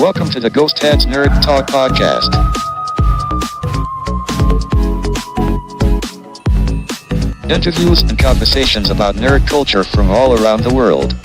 Welcome to the Ghost Heads Nerd Talk Podcast. Interviews and conversations about nerd culture from all around the world.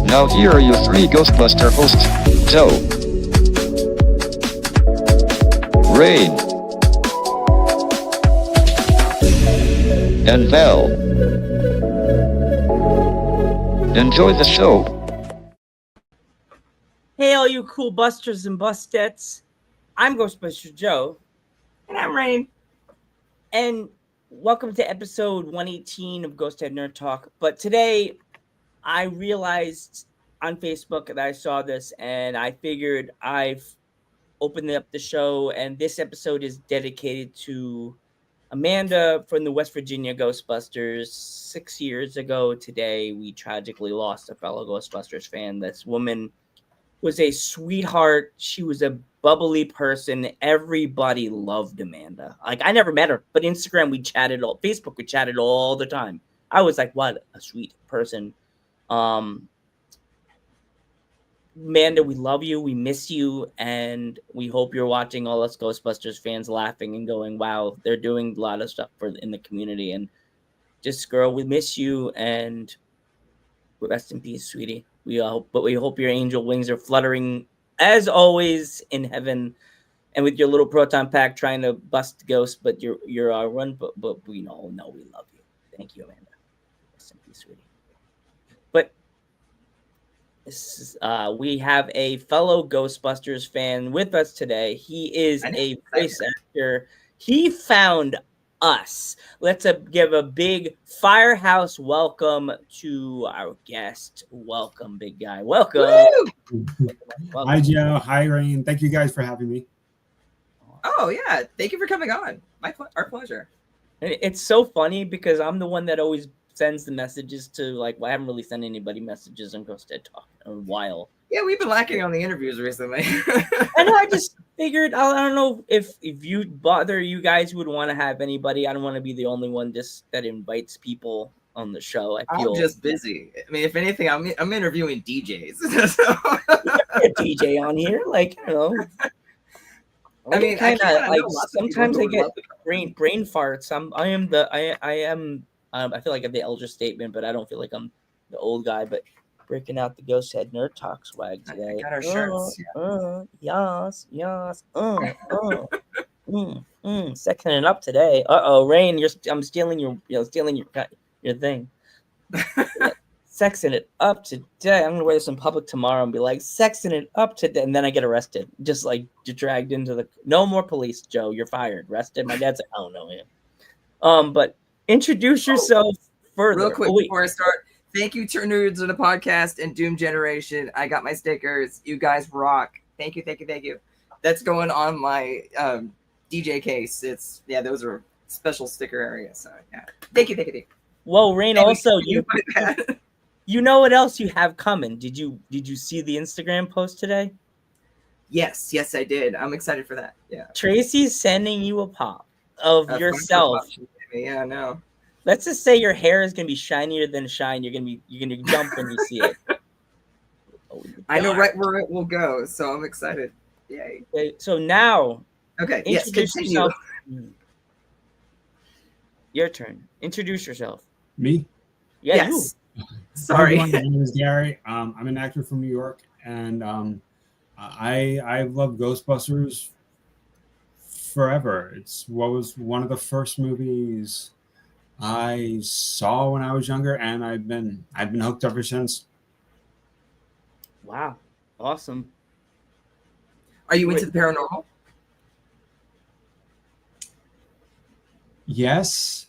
Now here are your three Ghostbuster hosts, Joe, Rain, and Val. Enjoy the show. Hey, all you cool busters and bustettes. I'm Ghostbuster Joe. And I'm Rain. And welcome to episode 118 of Ghost Head Nerd Talk. But today, I realized on Facebook that I saw this, and I figured I've opened up the show, and this episode is dedicated to Amanda from the West Virginia Ghostbusters. 6 years ago today, we tragically lost a fellow Ghostbusters fan. This woman was a sweetheart. She was a bubbly person. Everybody loved Amanda. Like, I never met her, but Instagram, we chatted all, Facebook, we chatted all the time. I was like, what a sweet person. Amanda, we love you, we miss you, and we hope you're watching all us Ghostbusters fans laughing and going, wow, they're doing a lot of stuff in the community. And just, girl, we miss you, and rest in peace, sweetie. We hope your angel wings are fluttering as always in heaven, and with your little proton pack trying to bust ghosts, but you're our run. But we know we love you. Thank you, Amanda. Rest in peace, sweetie. But we have a fellow Ghostbusters fan with us today. He is a voice actor. He found us. Let's give a big firehouse welcome to our guest. Welcome, big guy. Welcome. Welcome. Hi, Joe. Hi, Rain. Thank you guys for having me. Oh, yeah. Thank you for coming on. Our pleasure. It's so funny because I'm the one that always sends the messages to, like, well, I haven't really sent anybody messages on Ghost Head Talk in a while. Yeah, we've been lacking on the interviews recently. And I just figured, I don't know if you bother you guys would want to have anybody. I don't want to be the only one just that invites people on the show. I'm just busy. I mean, if anything, I'm interviewing DJs. A DJ on here, like, you know. I mean, sometimes I get brain farts. I feel like I have the elder statement, but I don't feel like I'm the old guy. But breaking out the Ghost Head Nerd Talk swag today. I got our shirts. Sexing it up today. Rain, I'm stealing your thing. Sexing it up today. I'm gonna wear this in public tomorrow and be like, sexing it up today, and then I get arrested. Just like dragged into the. No more police, Joe. You're fired. Arrested. My dad's like, I don't know him. But introduce yourself further. Real quick before I start, thank you to Nerds of the Podcast and Doom Generation. I got my stickers. You guys rock. Thank you. That's going on my DJ case. Those are special sticker areas. So yeah, thank you. Well, Rain, also you know what else you have coming? Did you see the Instagram post today? Yes, I did. I'm excited for that. Yeah. Tracy's sending you a pop of yourself. Yeah, I know. Let's just say your hair is gonna be shinier than shine. You're gonna jump when you see it. I know right where it will go, so I'm excited. Yay. Okay, so now, okay, yes, continue. Yourself. Your turn. Introduce yourself. Me? Yeah, yes. You. Sorry. Hi, everyone. My name is Gary. I'm an actor from New York, and I love Ghostbusters forever. It's what was one of the first movies I saw when I was younger, and I've been hooked ever since. Wow, awesome. Are you into the paranormal? Yes,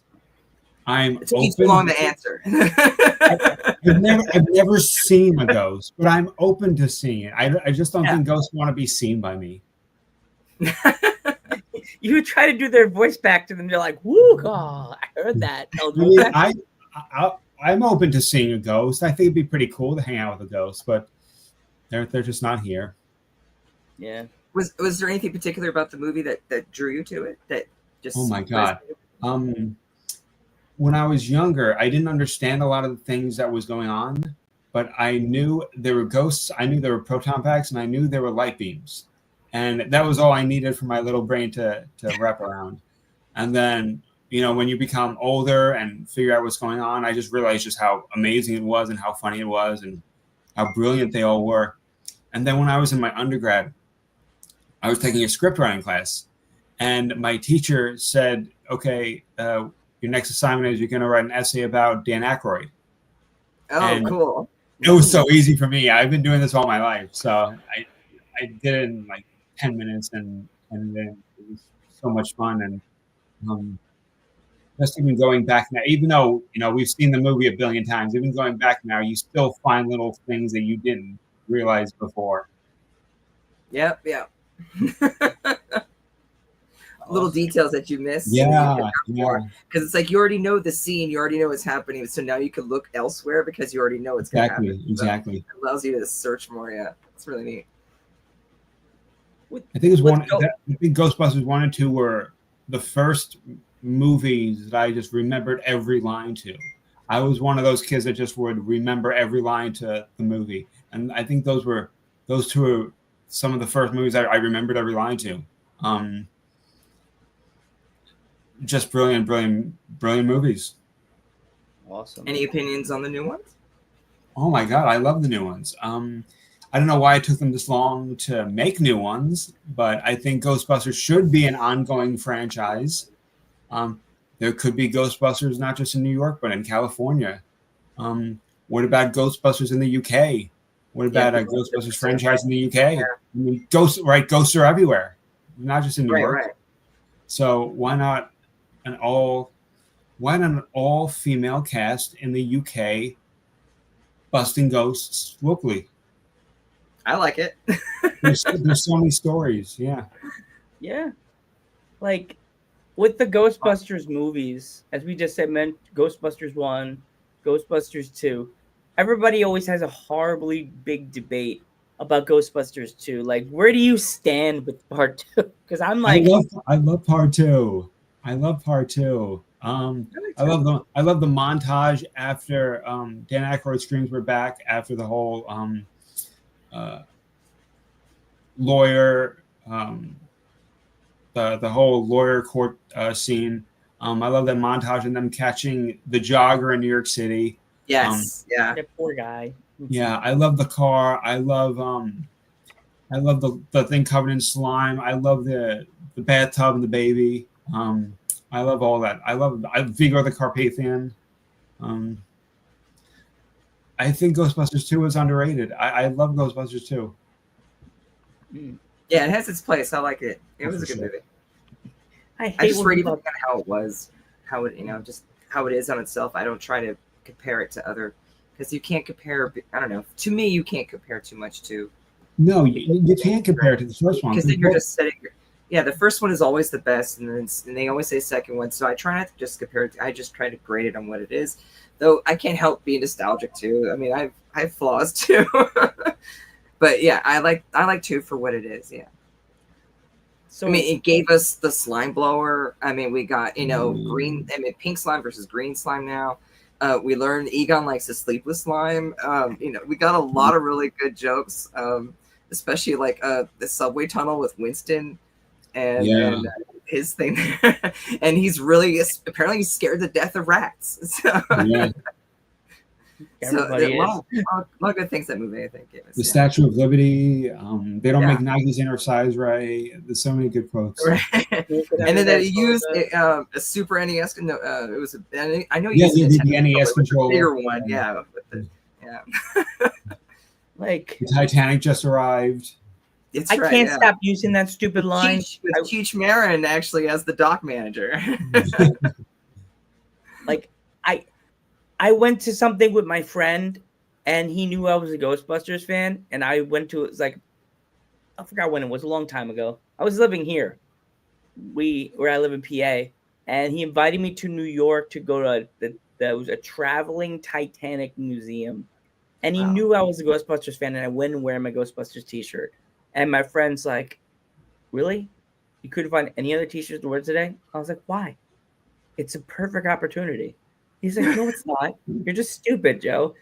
I'm It took you too long to answer. I've never seen a ghost, but I'm open to seeing it. I just don't think ghosts want to be seen by me. You try to do their voice back to them. They're like, "Woo, God, I heard that." I'm open to seeing a ghost. I think it'd be pretty cool to hang out with a ghost, but they're just not here. Yeah. Was there anything particular about the movie that drew you to it? That just Oh my God. When I was younger, I didn't understand a lot of the things that was going on, but I knew there were ghosts. I knew there were proton packs, and I knew there were light beams, and that was all I needed for my little brain to wrap around. And then, when you become older and figure out what's going on, I just realized just how amazing it was and how funny it was and how brilliant they all were. And then when I was in my undergrad, I was taking a script writing class, and my teacher said, okay, your next assignment is you're going to write an essay about Dan Aykroyd. Oh, And cool. It was so easy for me. I've been doing this all my life. So I did it in like 10 minutes, and then it was so much fun. And just even going back now, even though, we've seen the movie a billion times, even going back now, you still find little things that you didn't realize before. Yep. Little details that you missed. Yeah. Because it's like you already know the scene, you already know what's happening, so now you can look elsewhere because you already know what's going to happen. Exactly. So it allows you to search more. Yeah, it's really neat. I think Ghostbusters 1 and 2 were the first movies that I just remembered every line to. I was one of those kids that just would remember every line to the movie, and I think those two are some of the first movies I remembered every line to. Just brilliant movies. Awesome. Any opinions on the new ones? Oh my God, I love the new ones. I don't know why it took them this long to make new ones, but I think Ghostbusters should be an ongoing franchise. There could be Ghostbusters not just in New York, but in California. What about Ghostbusters in the UK? What about a Ghostbusters franchise in the UK? Yeah. I mean, ghosts are everywhere, not just in New York. Right. So why not an all-female cast in the UK busting ghosts locally? I like it. There's so many stories. Yeah. Like with the Ghostbusters movies, as we just said, Ghostbusters 1, Ghostbusters 2, everybody always has a horribly big debate about Ghostbusters 2. Like, where do you stand with part 2? Because I'm like, I love part 2. I love part 2. I love the montage after Dan Aykroyd's screams were back after the whole lawyer the whole lawyer court scene. I love that montage and them catching the jogger in New York City. Yes. that poor guy. Yeah, I love the car. I love the thing covered in slime. I love the bathtub and the baby. I love all that. I love Vigo the Carpathian. I think Ghostbusters 2 is underrated. I love Ghostbusters 2. Yeah, it has its place. I like it. It was a good movie. I I hate just when read people- about how it was, how it, just how it is on itself. I don't try to compare it to other, because you can't compare. I don't know. To me, you can't compare too much to. No, you can't compare it to the first one. Because then you're just setting. Yeah, the first one is always the best, and they always say second one. So I try not to just compare it. I just try to grade it on what it is. Though I can't help being nostalgic too. I mean, I have flaws too. But yeah, I like 2 for what it is. Yeah. So I mean, it gave us the slime blower. I mean, we got, green, pink slime versus green slime now. We learned Egon likes to sleep with slime. We got a lot of really good jokes, especially like the subway tunnel with Winston and his thing. And he's apparently he's scared to death of rats. So, Yeah. everybody a lot is. of good things that movie, I think, gave us. The Statue of Liberty. They don't Yeah. make Nike's inner size right. There's so many good quotes. Right. And then they used a Super NES. No, it was. I know you Yeah, used the NES the controller. bigger one. Yeah. Yeah. Like, The Titanic just arrived. It's I right, can't yeah. stop using that stupid line. With Cheech Marin actually as the dock manager. Like, I went to something with my friend, and he knew I was a Ghostbusters fan, and I went to, it was like, I forgot when it was, a long time ago. I was living here, where I live in PA, and he invited me to New York to go to there was a traveling Titanic museum, and he Wow. knew I was a Ghostbusters fan, and I went and wear my Ghostbusters T-shirt. And my friend's like, "Really? You couldn't find any other T-shirts to wear today?" I was like, "Why? It's a perfect opportunity." He's like, "No, it's not. You're just stupid, Joe."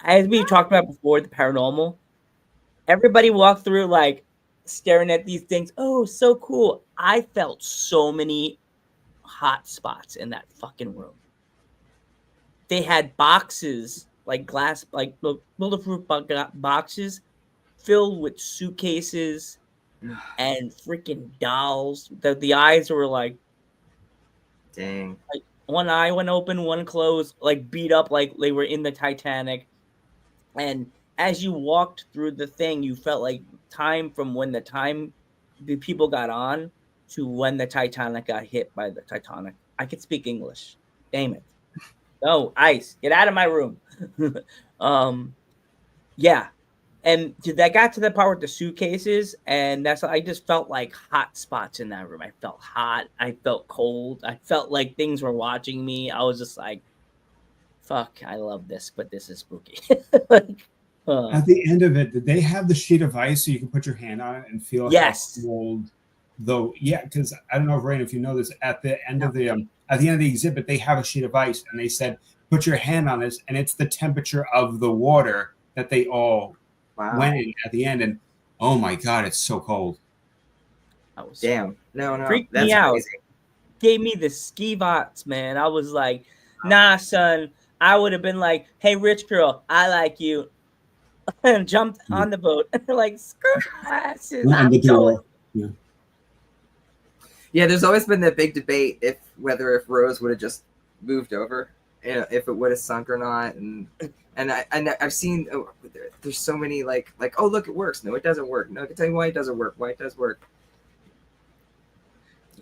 As we talked about before, the paranormal. Everybody walked through like staring at these things. Oh, so cool. I felt so many hot spots in that fucking room. They had boxes, like glass, like bulletproof boxes filled with suitcases and freaking dolls. The eyes were like Dang. one eye went open, one closed, like beat up like they were in the Titanic. And as you walked through the thing, you felt like time from when the people got on to when the Titanic got hit by the Titanic. I could speak English. Damn it. No, Ice, get out of my room. Yeah. And that got to the part with the suitcases, and I just felt like hot spots in that room. I felt hot. I felt cold. I felt like things were watching me. I was just like, fuck, I love this, but this is spooky. At the end of it, did they have the sheet of ice so you can put your hand on it and feel Yes. how cold? Though, yeah, because I don't know, Rain, if you know this, at the end of the exhibit, they have a sheet of ice, and they said, put your hand on this, and it's the temperature of the water that they all went in at the end, and oh my god, it's so cold. Damn. No. Freaked That's me out. crazy. Gave me the ski bots, man. I was like, nah, son. I would have been like, hey, rich girl, I like you. And jumped on the boat. Like, screw asses. On the door. Yeah. Yeah, there's always been that big debate if Rose would have just moved over, if it would have sunk or not, and I've seen there's so many like oh look, it works. No, it doesn't work. No, I can tell you why it doesn't work. Why it does work.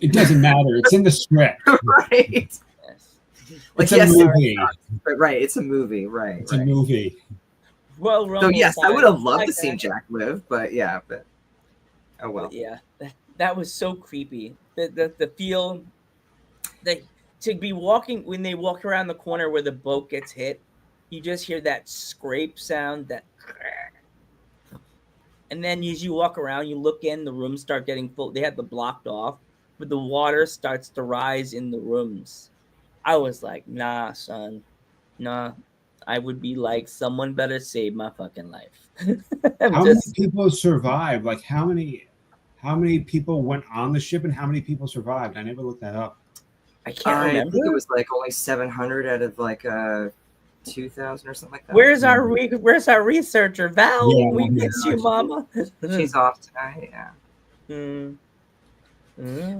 It doesn't matter. It's in the script. Right. Yes. Like, It's a movie. Right. It's a movie. Right. It's a movie. Well, So yes, I would have loved like to see that. Jack live, but oh well. Yeah, that was so creepy. The feel, to be walking when they walk around the corner where the boat gets hit, you just hear that scrape sound, and then as you walk around, you look in, the rooms start getting full. They have the blocked off, but the water starts to rise in the rooms. I was like, nah, son, nah. I would be like, someone better save my fucking life. How many people survived? Like how many people went on the ship and how many people survived? I never looked that up. I can't I remember. think it was like only 700 out of like 2,000 or something like that. Where's our researcher, Val? Yeah, We yeah. miss you, Mama. She's off tonight, yeah. Mm.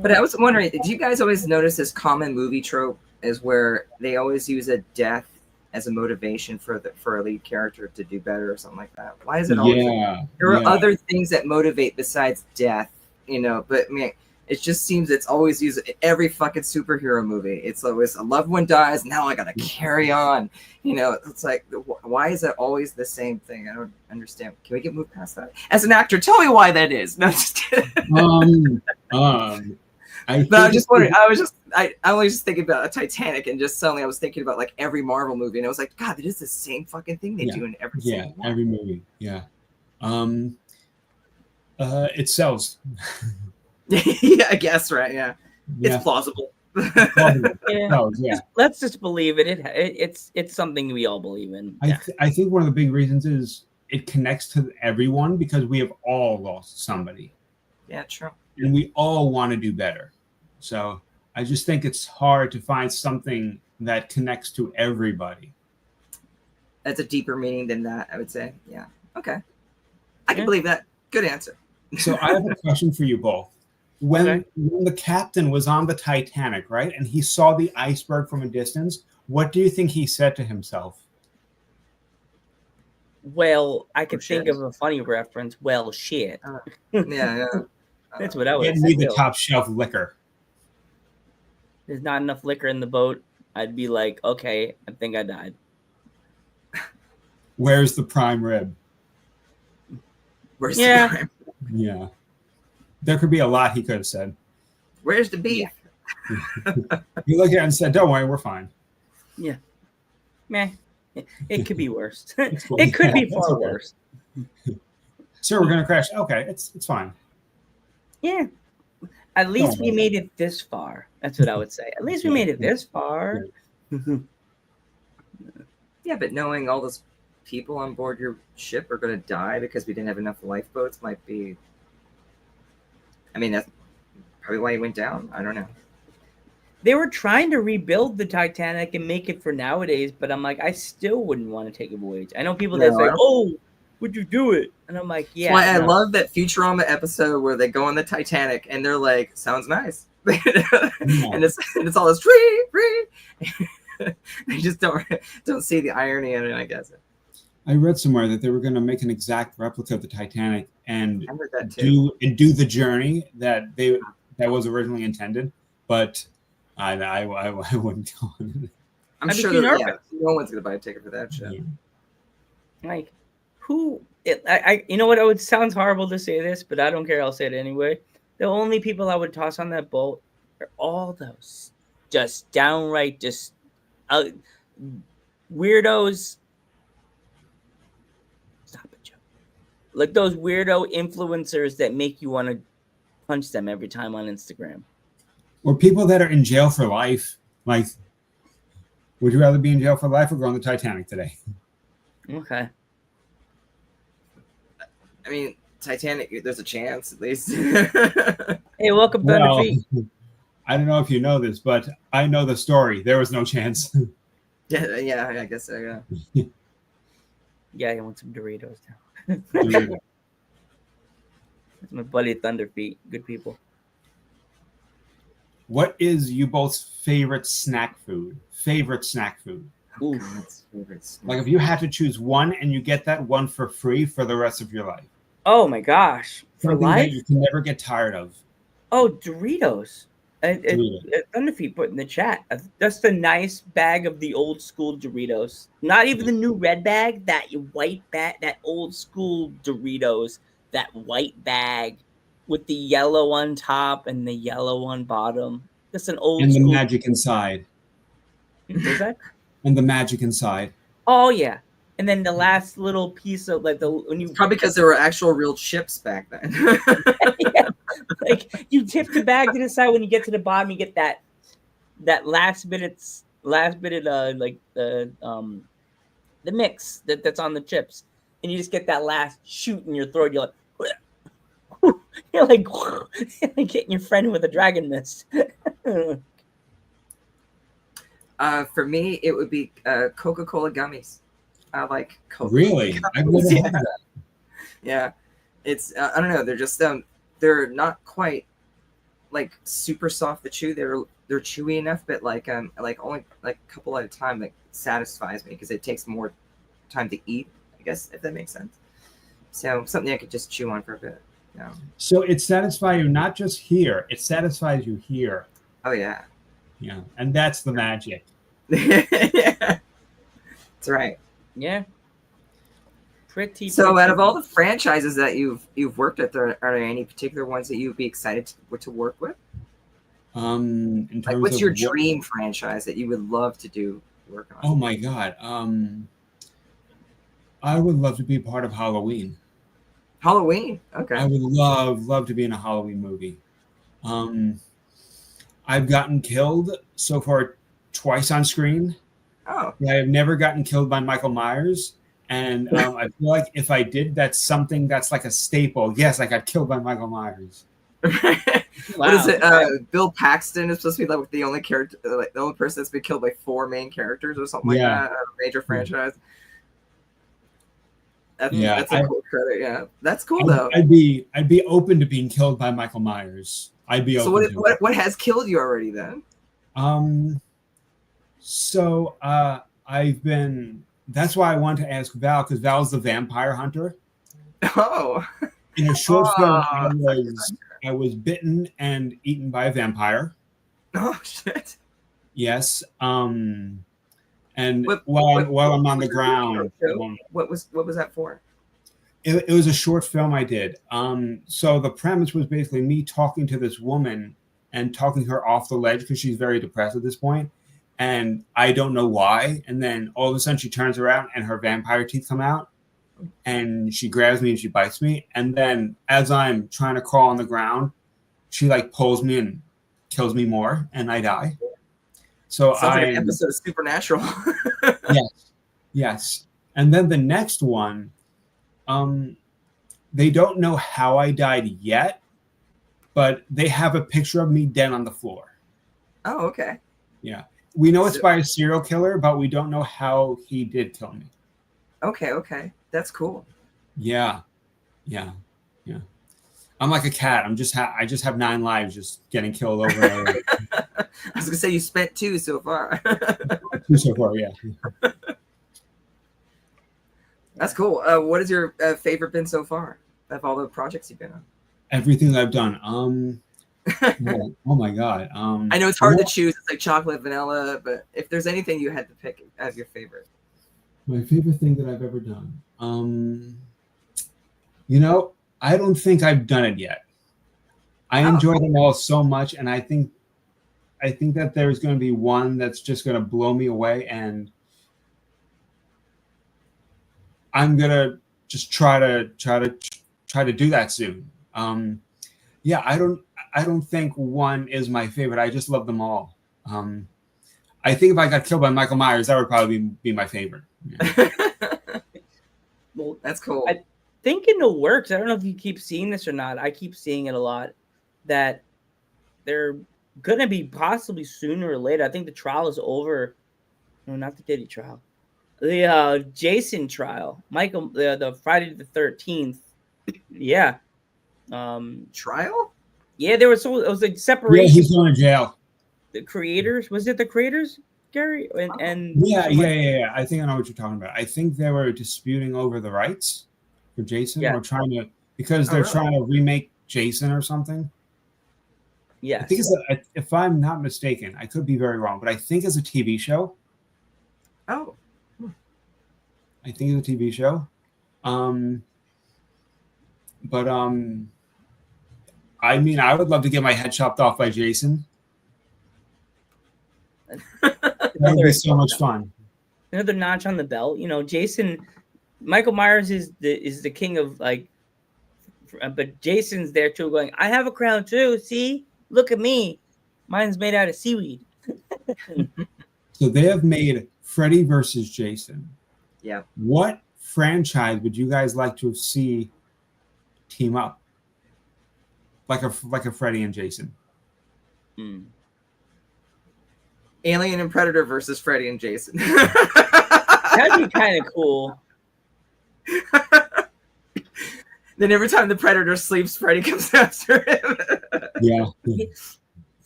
But I was wondering, did you guys always notice this common movie trope is where they always use a death as a motivation for a lead character to do better or something like that? Why is it always there are other things that motivate besides death, but I mean, it just seems it's always used in every fucking superhero movie. It's always a loved one dies, now I gotta carry on. It's like, why is it always the same thing? I don't understand. Can we move past that? As an actor, tell me why that is. No, just kidding. I'm just wondering. I was just thinking about a Titanic, and just suddenly I was thinking about like every Marvel movie, and I was like, God, it is the same fucking thing they do in every single one. Every movie. Yeah. It sells. Yeah, I guess, right? Yeah, it's plausible. Yeah. Let's just believe it. It's something we all believe in. I think one of the big reasons is it connects to everyone because we have all lost somebody. Yeah, true. And we all want to do better. So I just think it's hard to find something that connects to everybody. That's a deeper meaning than that, I would say. Yeah. Okay. I can believe that. Good answer. So I have a question for you both. When the captain was on the Titanic, right, and he saw the iceberg from a distance, what do you think he said to himself? Well, I could think of a funny reference. Well, shit. Yeah. That's what I would Get say. me the top shelf liquor. There's not enough liquor in the boat. I'd be like, okay, I think I died. Where's the prime rib? Where's the prime? Yeah. There could be a lot he could have said. Where's the beef? You looked at it and said, "Don't worry, we're fine." Meh. It could be worse. It's cool. It could be Yeah, that's far okay. worse. Sir, we're gonna crash. Okay, it's fine. Yeah. At least Don't we worry. made it this far. That's what I would say. At least we made it this far. Yeah, but knowing all those people on board your ship are going to die because we didn't have enough lifeboats might be. I mean, that's probably why it went down. I don't know. They were trying to rebuild the Titanic and make it for nowadays, but I'm like, I still wouldn't want to take a voyage. I know people that No, say, I don't- "Oh, would you do it?" And I'm like, "Yeah." That's why I no. love that Futurama episode where they go on the Titanic and they're like, "Sounds nice," and it's all this free. I just don't see the irony in it. I guess I read somewhere that they were going to make an exact replica of the Titanic and I heard that too. do the journey that was originally intended, but I wouldn't go on it. I'm I'd be sure too that nervous. no one's gonna buy a ticket for that shit. Yeah. Like, who? I you know what? It sounds horrible to say this, but I don't care. I'll say it anyway. The only people I would toss on that boat are all those just downright weirdos. Stop it, Joe. Like those weirdo influencers that make you want to punch them every time on Instagram. Or people that are in jail for life. Like, would you rather be in jail for life or go on the Titanic today? Okay. I mean, Titanic. There's a chance at least. Hey, welcome, Thunder Well, Feet. I don't know if you know this, but I know the story. There was no chance. yeah, I guess so. Yeah. Yeah, I want some Doritos now. That's my buddy Thunder Feet. Good people. What is you both's favorite snack food? Favorite snack food? Oh, Oof. God's favorite snack. Like if you had to choose one and you get that one for free for the rest of your life. Oh my gosh. For Something life? that you can never get tired of. Oh, Doritos. Doritos. Thunderfeet put in the chat. Just a nice bag of the old school Doritos. Not even the new red bag. That white bag. That old school Doritos. That white bag with the yellow on top and the yellow on bottom. Just an old And the school. magic inside. Is that? And the magic inside. Oh yeah. And then the last little piece of like when you Probably because there were actual real chips back then. yeah. Like you tip the bag to the side when you get to the bottom, you get that last bit of like the mix that's on the chips, and you just get that last shoot in your throat. You're like you're like hitting your friend with a dragon mist. For me, it would be Coca-Cola gummies. I like Coca. Really? I've never Yeah. had that. Yeah, it's I don't know. They're just they're not quite like super soft to chew. They're chewy enough, but like only like a couple at a time. Like satisfies me because it takes more time to eat. I guess if that makes sense. So something I could just chew on for a bit. Yeah. So it satisfies you not just here, it satisfies you here. Oh yeah. Yeah. And that's the magic. Yeah. That's right. Yeah. Pretty. So, out of all the franchises that you've worked at, are there any particular ones that you'd be excited to work with? In terms Like, what's of your what- dream franchise that you would love to do work on? Oh my God. I would love to be part of Halloween. Halloween. Okay. I would love to be in a Halloween movie. I've gotten killed so far twice on screen. Oh. I have never gotten killed by Michael Myers. And I feel like if I did, that's something that's like a staple. Yes, I got killed by Michael Myers. What is it? Bill Paxton is supposed to be like the only character, like the only person that's been killed by 4 main characters or something like Yeah. that. A major franchise. That's I- a cool credit. Yeah, that's cool though. I'd be open to being killed by Michael Myers. I'd be So open to it. what has killed you already then? I've been. That's why I wanted to ask Val, because Val's the vampire hunter. Oh. In a short film, Oh, I was bitten and eaten by a vampire. Oh shit. Yes. And What- while I'm on the was your ground, show? What was that for? it was a short film I did. So the premise was basically me talking to this woman and talking her off the ledge because she's very depressed at this point, and I don't know why. And then all of a sudden she turns around and her vampire teeth come out, and she grabs me and she bites me. And then as I'm trying to crawl on the ground, she like pulls me and kills me more, and I die. So Sounds like an episode of Supernatural. Yes. And then the next one, they don't know how I died yet, but they have a picture of me dead on the floor. Oh, okay. Yeah. We know it's by a serial killer, but we don't know how he did kill me. Okay. That's cool. Yeah. I'm like a cat. I just have 9 lives just getting killed over and over. I was going to say you spent 2 so far. 2 so far, yeah. That's cool. What is your favorite been so far of all the projects you've been on? Everything that I've done. Oh my God. I know it's hard to choose. It's like chocolate, vanilla, but if there's anything you had to pick as your favorite. My favorite thing that I've ever done. I don't think I've done it yet. I enjoy them all so much, and I think that there's going to be one that's just going to blow me away, and I'm gonna just try to do that soon. I don't think one is my favorite. I just love them all. I think if I got killed by Michael Myers, that would probably be my favorite. Yeah. Well, that's cool. I think in the works, I don't know if you keep seeing this or not. I keep seeing it a lot that they're gonna be possibly sooner or later. I think the trial is over. No, not the Diddy trial. The Jason trial, Michael, the Friday the 13th. Yeah. Trial? Yeah, it was like separation. Yeah, he's going to jail. The creators, was it the creators, Gary? And yeah. I think I know what you're talking about. I think they were disputing over the rights for Jason, or trying to, because they're trying to remake Jason or something. Yeah, I think if I'm not mistaken, I could be very wrong, but I think it's a TV show. Oh. I think it's a TV show. I mean, I would love to get my head chopped off by Jason. That would be so much fun. Another notch on the belt. Jason, Michael Myers is the king of but Jason's there too, going, I have a crown too. See, look at me. Mine's made out of seaweed. So they have made Freddy versus Jason. Yeah. What franchise would you guys like to see team up? Like a Freddy and Jason. Alien and Predator versus Freddy and Jason. That'd be kind of cool. Then every time the Predator sleeps, Freddy comes after him. Yeah. It's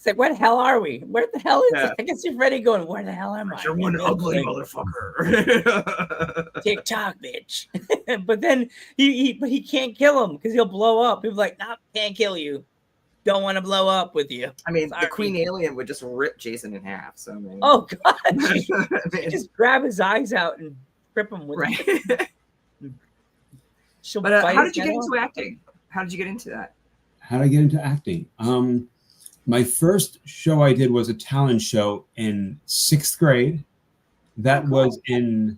like, where the hell are we? Where the hell is this? I can see Freddy going, where the hell am I? You're one ugly motherfucker. TikTok, bitch. But then he can't kill him because he'll blow up. People are like, nah, can't kill you. Don't want to blow up with you. I mean, Sorry. the Queen Alien would just rip Jason in half. So, I mean, oh God, just grab his eyes out and rip him with it. But how did you get into acting? How did you get into that? How did I get into acting? My first show I did was a talent show in 6th grade. That was a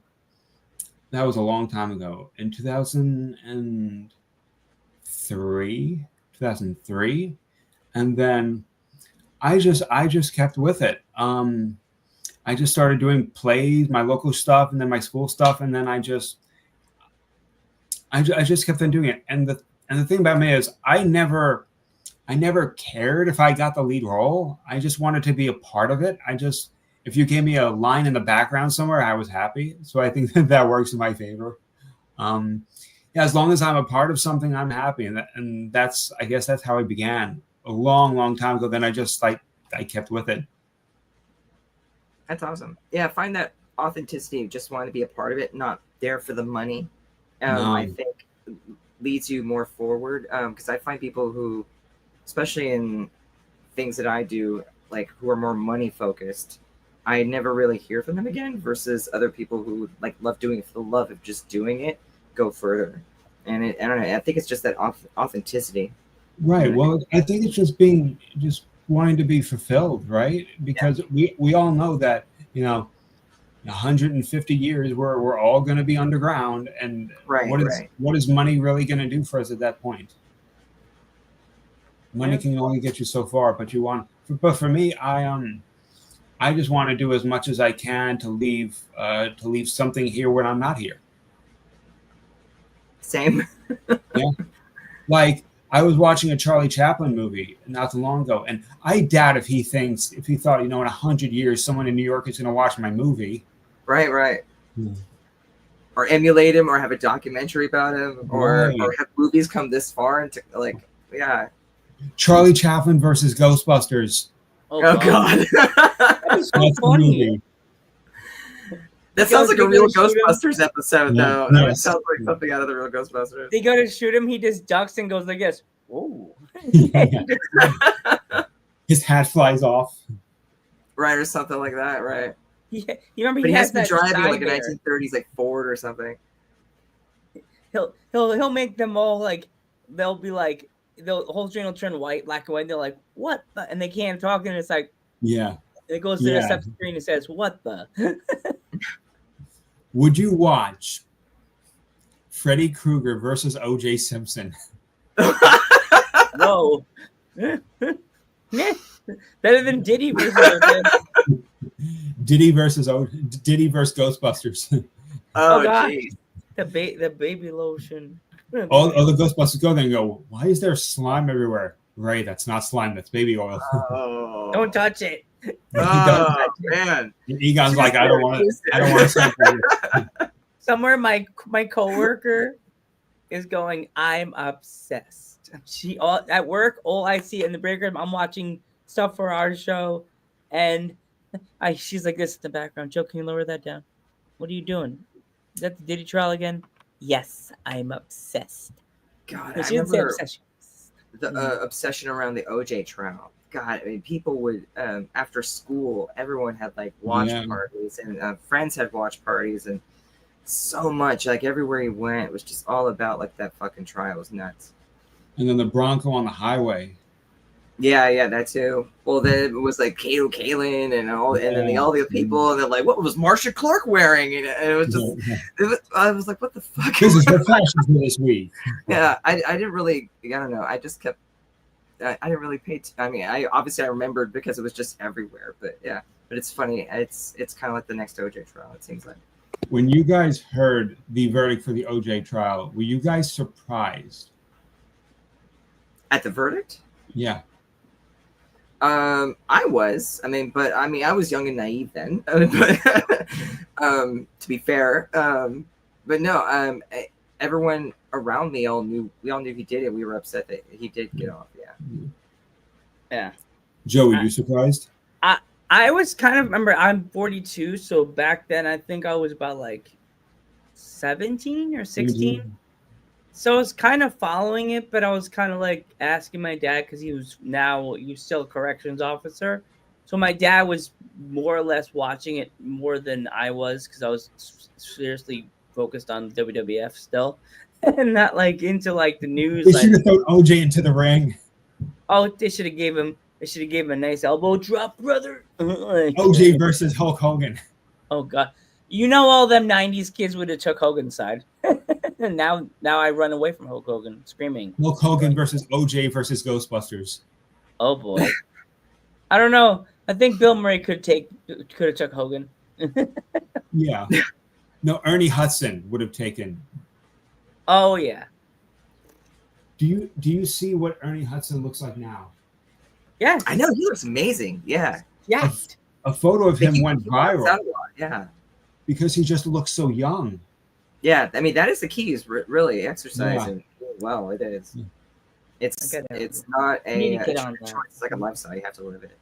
long time ago. In 2003. And then I just kept with it. I just started doing plays, my local stuff, and then my school stuff, and then I just kept on doing it. And the thing about me is I never cared if I got the lead role. I just wanted to be a part of it. If you gave me a line in the background somewhere, I was happy. So I think that works in my favor. As long as I'm a part of something, I'm happy. And that's, I guess that's how I began a long, long time ago. Then I just I kept with it. That's awesome. Yeah, I find that authenticity, just want to be a part of it, not there for the money. I think leads you more forward. Because I find people who, especially in things that I do, like who are more money focused, I never really hear from them again, versus other people who like love doing it for the love of just doing it, go further. And I don't know, I think it's just that authenticity. Right. Well, I think it's just wanting to be fulfilled, right? Because we all know that, 150 years we're all going to be underground, and what is money really going to do for us at that point? Money can only get you so far, but for me, I just want to do as much as I can to leave something here when I'm not here. Same. Yeah. Like, I was watching a Charlie Chaplin movie not too long ago, and I doubt if he thought, in 100 years, someone in New York is going to watch my movie. Right. Or emulate him, or have a documentary about him, or have movies come this far and Charlie Chaplin versus Ghostbusters. Oh God. That is so funny. That sounds like a real Ghostbusters episode, though. Yes. That sounds like something out of the real Ghostbusters. They go to shoot him, he just ducks and goes like this. Whoa. His hat flies off. Right, or something like that, right. Yeah, you remember he has that driving like a 1930s like Ford or something. He'll make them all like, they'll be like, the whole screen will turn white, black and white. And they're like, what the? And they can't talk, and it's like, yeah. And it goes to the separate screen and says, what the? Would you watch Freddy Krueger versus O.J. Simpson? No. Better than Diddy versus O.J. Diddy versus Ghostbusters. Oh, God. The baby lotion. All the Ghostbusters go there and go, why is there slime everywhere? Right, that's not slime, that's baby oil. Oh. Don't touch it. Oh, man. Egon's like, I don't want to sample you. Somewhere my coworker is going, I'm obsessed. At work, all I see in the break room, I'm watching stuff for our show, and she's like this in the background. Joe, can you lower that down? What are you doing? Is that the Diddy trial again? Yes, I'm obsessed. God, I remember the obsession around the OJ trial. God, I mean, people would after school, everyone had like watch parties, and friends had watch parties, and so much, like everywhere he went, it was just all about like that fucking trial. It was nuts. And then the Bronco on the highway. Yeah, that too. Well, then it was like Kato Kalin and all the people, and they're like, "What was Marcia Clark wearing?" And it was just, I was like, "What the fuck?" This is her fashion for this week. Yeah, I didn't really, I don't know. I just kept, I didn't really pay. I mean, I remembered because it was just everywhere. But yeah, but it's funny. It's kind of like the next OJ trial. It seems like. When you guys heard the verdict for the OJ trial, were you guys surprised at the verdict? Yeah. I was. I was young and naive then. To be fair, but no. Everyone around me we all knew he did it. We were upset that he did get off. Yeah. Joe, were you surprised? I was kind of, remember, I'm 42, so back then I think I was about like 17 or 16. Mm-hmm. So I was kind of following it, but I was kind of like asking my dad, because he was still a corrections officer. So my dad was more or less watching it more than I was, because I was seriously focused on WWF still and not like into like the news. They should have thrown OJ into the ring. Oh, they should have gave him a nice elbow drop, brother. OJ versus Hulk Hogan. Oh God. All them 90s kids would have took Hogan's side. And now I run away from Hulk Hogan screaming. Hulk Hogan versus OJ versus Ghostbusters. Oh boy. I don't know. I think Bill Murray could have took Hogan. Yeah. No, Ernie Hudson would have taken. Oh yeah. Do you see what Ernie Hudson looks like now? Yeah. I know, he looks amazing. Yeah. Yes. A photo of him went viral. Yeah. Because he just looks so young. Yeah, I mean, that is the key, is really exercising. Yeah. Well, it is. It's not a choice. It's like a lifestyle. You have to live it.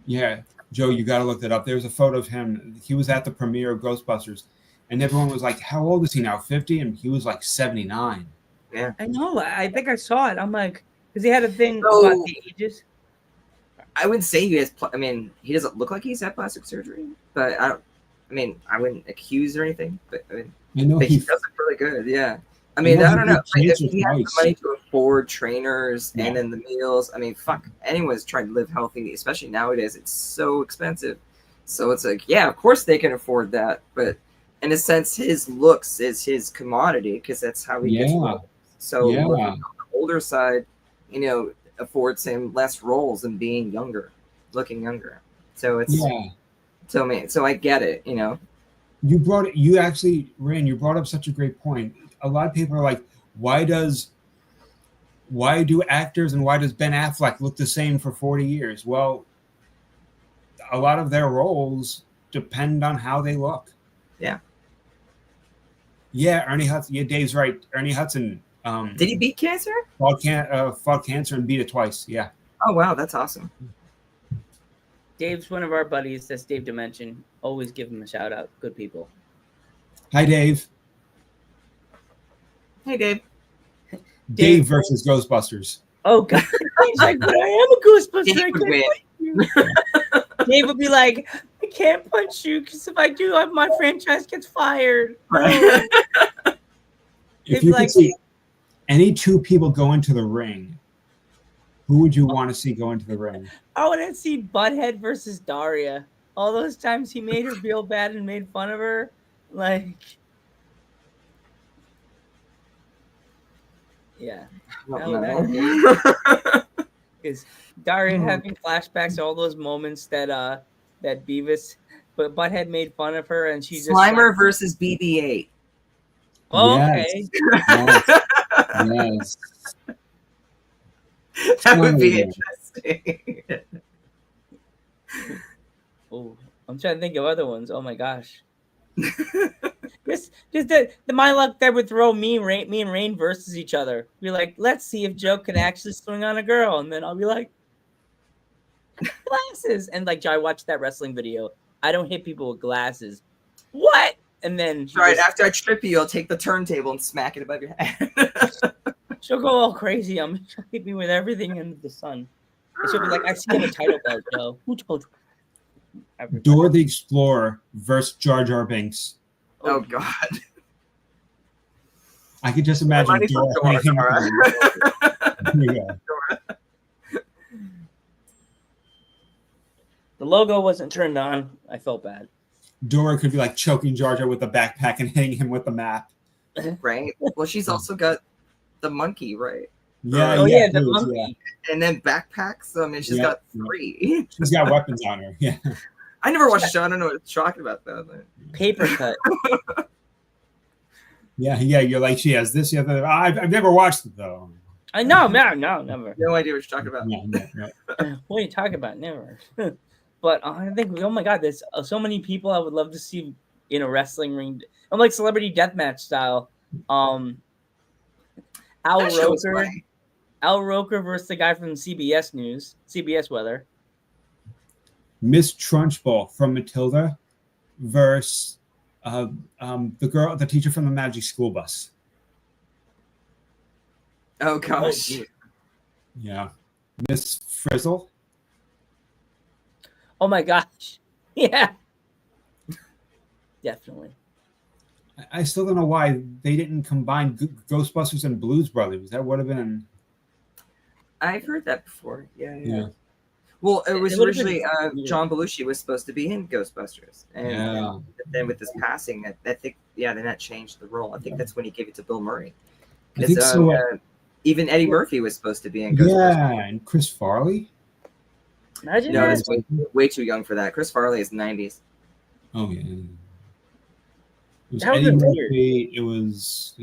Yeah. Joe, you got to look that up. There's a photo of him. He was at the premiere of Ghostbusters, and everyone was like, how old is he now, 50? And he was like 79. Yeah. I know. I think I saw it. I'm like, because he had a thing about the ages. I wouldn't say he has, he doesn't look like he's had plastic surgery, but I wouldn't accuse or anything, but I know he does it really good. Yeah. I don't know. If he has the money to board trainers Yeah. and then the meals. I mean, fuck, anyone's trying to live healthy, especially nowadays. It's so expensive. So it's like, yeah, of course they can afford that, but in a sense, his looks is his commodity because that's how he gets Yeah. roles. So Yeah. looking on the older side, you know, affords him less roles than being younger, looking younger. So it's Yeah. so I get it, you know. You actually, Rain, you brought up such a great point. A lot of people are like, why do actors and why does Ben Affleck look the same for 40 years? Well, a lot of their roles depend on how they look. Yeah. Yeah, Ernie Hudson. Yeah, Dave's right. Ernie Hudson Did he beat cancer? fought cancer and beat it twice. Yeah. Oh wow, that's awesome. Dave's one of our buddies. That's Dave Dimension. Always give him a shout out. Good people. Hi, Dave. Hey Dave. Dave versus Ghostbusters. Oh God, he's like, but I am a Ghostbuster. Dave I would can't win. punch you. Dave would be like, I can't punch you because if I do, my franchise gets fired. Right. If They'd you be could like- see any two people go into the ring, who would you want to see go into the ring? I want to see Butthead versus Daria. All those times he made her feel bad and made fun of her, like, yeah. Because Daria having flashbacks to all those moments that that Beavis, but Butthead made fun of her and she just Slimer versus BB-8. Oh, Yes. okay. Yes. That would be Slimer. interesting. Oh, I'm trying to think of other ones. Oh my gosh. Just the my luck that would throw me and Rain versus each other. Be like, let's see if Joe can actually swing on a girl, and then I'll be like, glasses. And like, I watched that wrestling video. I don't hit people with glasses. What? And then Right after I trip you, I'll take the turntable and smack it above your head. she'll go all crazy. She'll hit me with everything under the sun. And she'll be like, I see you have a title belt, Joe. Who told you? Everybody. Dora the Explorer versus Jar Jar Binks. Oh God. I could just imagine Money for Dora. Dora. Yeah. The logo wasn't turned on. I felt bad. Dora could be like choking Jar Jar with the backpack and hitting him with the map. Right. Well, she's also got the monkey, right? Yeah, Oh yeah, the dude, monkey. yeah. And then backpacks. So, I mean, she's Yeah. got 3. She's got weapons on her. Yeah. I never watched the show. I don't know what you're talking about that. Paper cut. Yeah, you're like, she has this, the other. I've never watched it, though. I know, no, never. No idea what you're talking about. No. What are you talking about? Never. But I think, oh my God, there's so many people I would love to see in a wrestling ring. I'm like celebrity deathmatch style. Al That show was Roker, funny. Al Roker versus the guy from CBS News, CBS Weather. Miss Trunchbull from Matilda versus the teacher from the Magic School Bus. Oh gosh. Oh, Yeah. Miss Frizzle. Oh my gosh. Yeah. Definitely. I still don't know why they didn't combine Ghostbusters and Blues Brothers. That would have been. I've heard that before. Yeah. Yeah. Well, it was It would've originally been- John Belushi was supposed to be in Ghostbusters, and Yeah. then with his passing, I think then that changed the role. I think that's when he gave it to Bill Murray. I think so. Even Eddie Murphy was supposed to be in Ghostbusters. Yeah, and Chris Farley. Imagine No, that. it's way too young for that. Chris Farley is 90s. Oh yeah. It was That would've Eddie been Murphy. It was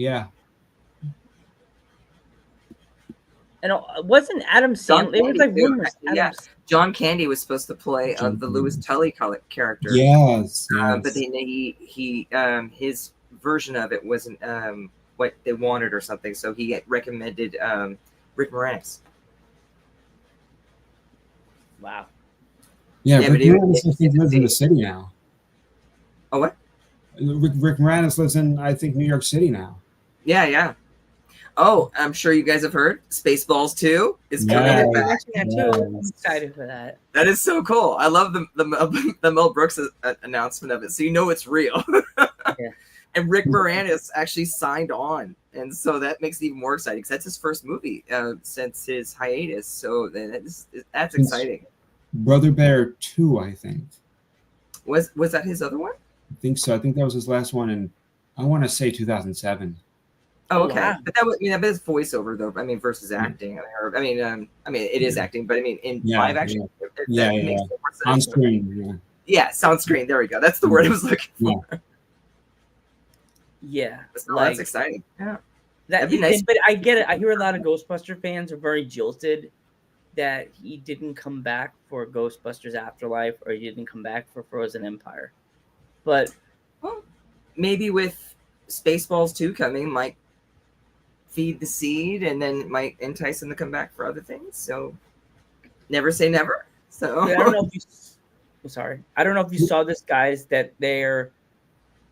And wasn't Adam John Sandler? It was Candy, like too. rumors. Yeah. John Candy was supposed to play John the Lewis Tully character. yes. But then he his version of it wasn't what they wanted or something, so he recommended Rick Moranis. Wow. Yeah, Yeah, Rick but he- Moranis, I think, lives in the city now. Oh, what? Rick Moranis lives in, I think, New York City now. Yeah. Oh, I'm sure you guys have heard Spaceballs 2 is coming Yeah. I'm back. watching that too. I'm Yes. excited for that. That is so cool. I love the Mel Brooks announcement of it, so you know it's real. Yeah. And Rick Moranis actually signed on and so that makes it even more exciting because that's his first movie since his hiatus. So that's exciting. Brother Bear 2, I think. Was that his other one? I think so. I think that was his last one, and I want to say 2007. Oh, okay. Wow. But that was, but it's voiceover though. I mean, versus acting. It is acting, but I mean, in live action, Yeah. makes more On sense. screen. Yeah, sound screen. There we go. That's the word I was looking for. Yeah, So that's exciting. Yeah. That'd be nice. But I get it. I hear a lot of Ghostbuster fans are very jilted that he didn't come back for Ghostbusters Afterlife or he didn't come back for Frozen Empire. But Well, maybe with Spaceballs 2 coming, might feed the seed, and then it might entice them to come back for other things. So never say never. So I don't know if you. Sorry, I don't know if you saw this, guys. That there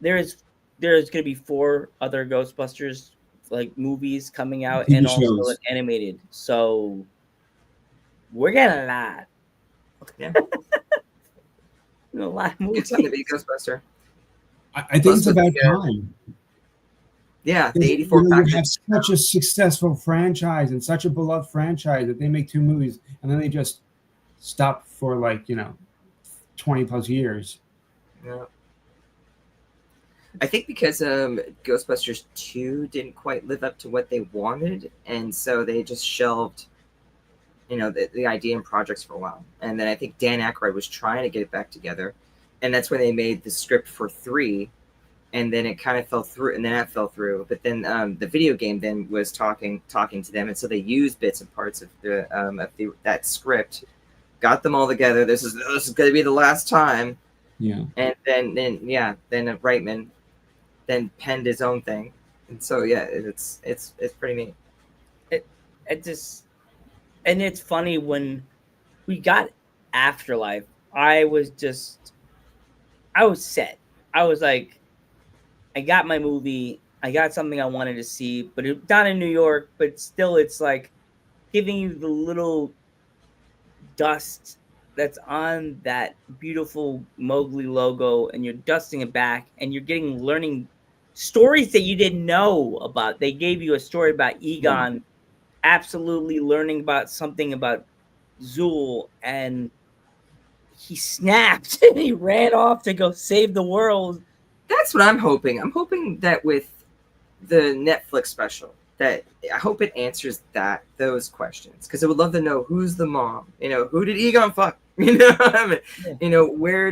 is going to be 4 other Ghostbusters like movies coming out, TV and also shows. an animated. So we're getting a lot. Yeah. A lot of Good movies. time to be a Ghostbuster. I think it's about time. Yeah, the 84 You package. have such a successful franchise and such a beloved franchise that they make 2 movies and then they just stop for 20 plus years. Yeah. I think because Ghostbusters 2 didn't quite live up to what they wanted, and so they just shelved, the idea and projects for a while. And then I think Dan Aykroyd was trying to get it back together, and that's when they made the script for 3, and then it kind of fell through, and then that fell through. But then the video game then was talking to them, and so they used bits and parts of that script, got them all together. This is going to be the last time. Yeah. And then Reitman then penned his own thing, and so yeah, it's pretty neat. And it's funny when we got Afterlife, I was set. I was like, I got my movie, I got something I wanted to see, but it's not in New York, but still it's like giving you the little dust that's on that beautiful Mowgli logo, and you're dusting it back, and you're learning stories that you didn't know about. They gave you a story about Egon, absolutely learning about something about Zool, and he snapped and he ran off to go save the world. That's what I'm hoping. I'm hoping that with the Netflix special, that I hope it answers those questions, because I would love to know who's the mom. Who did Egon fuck? Where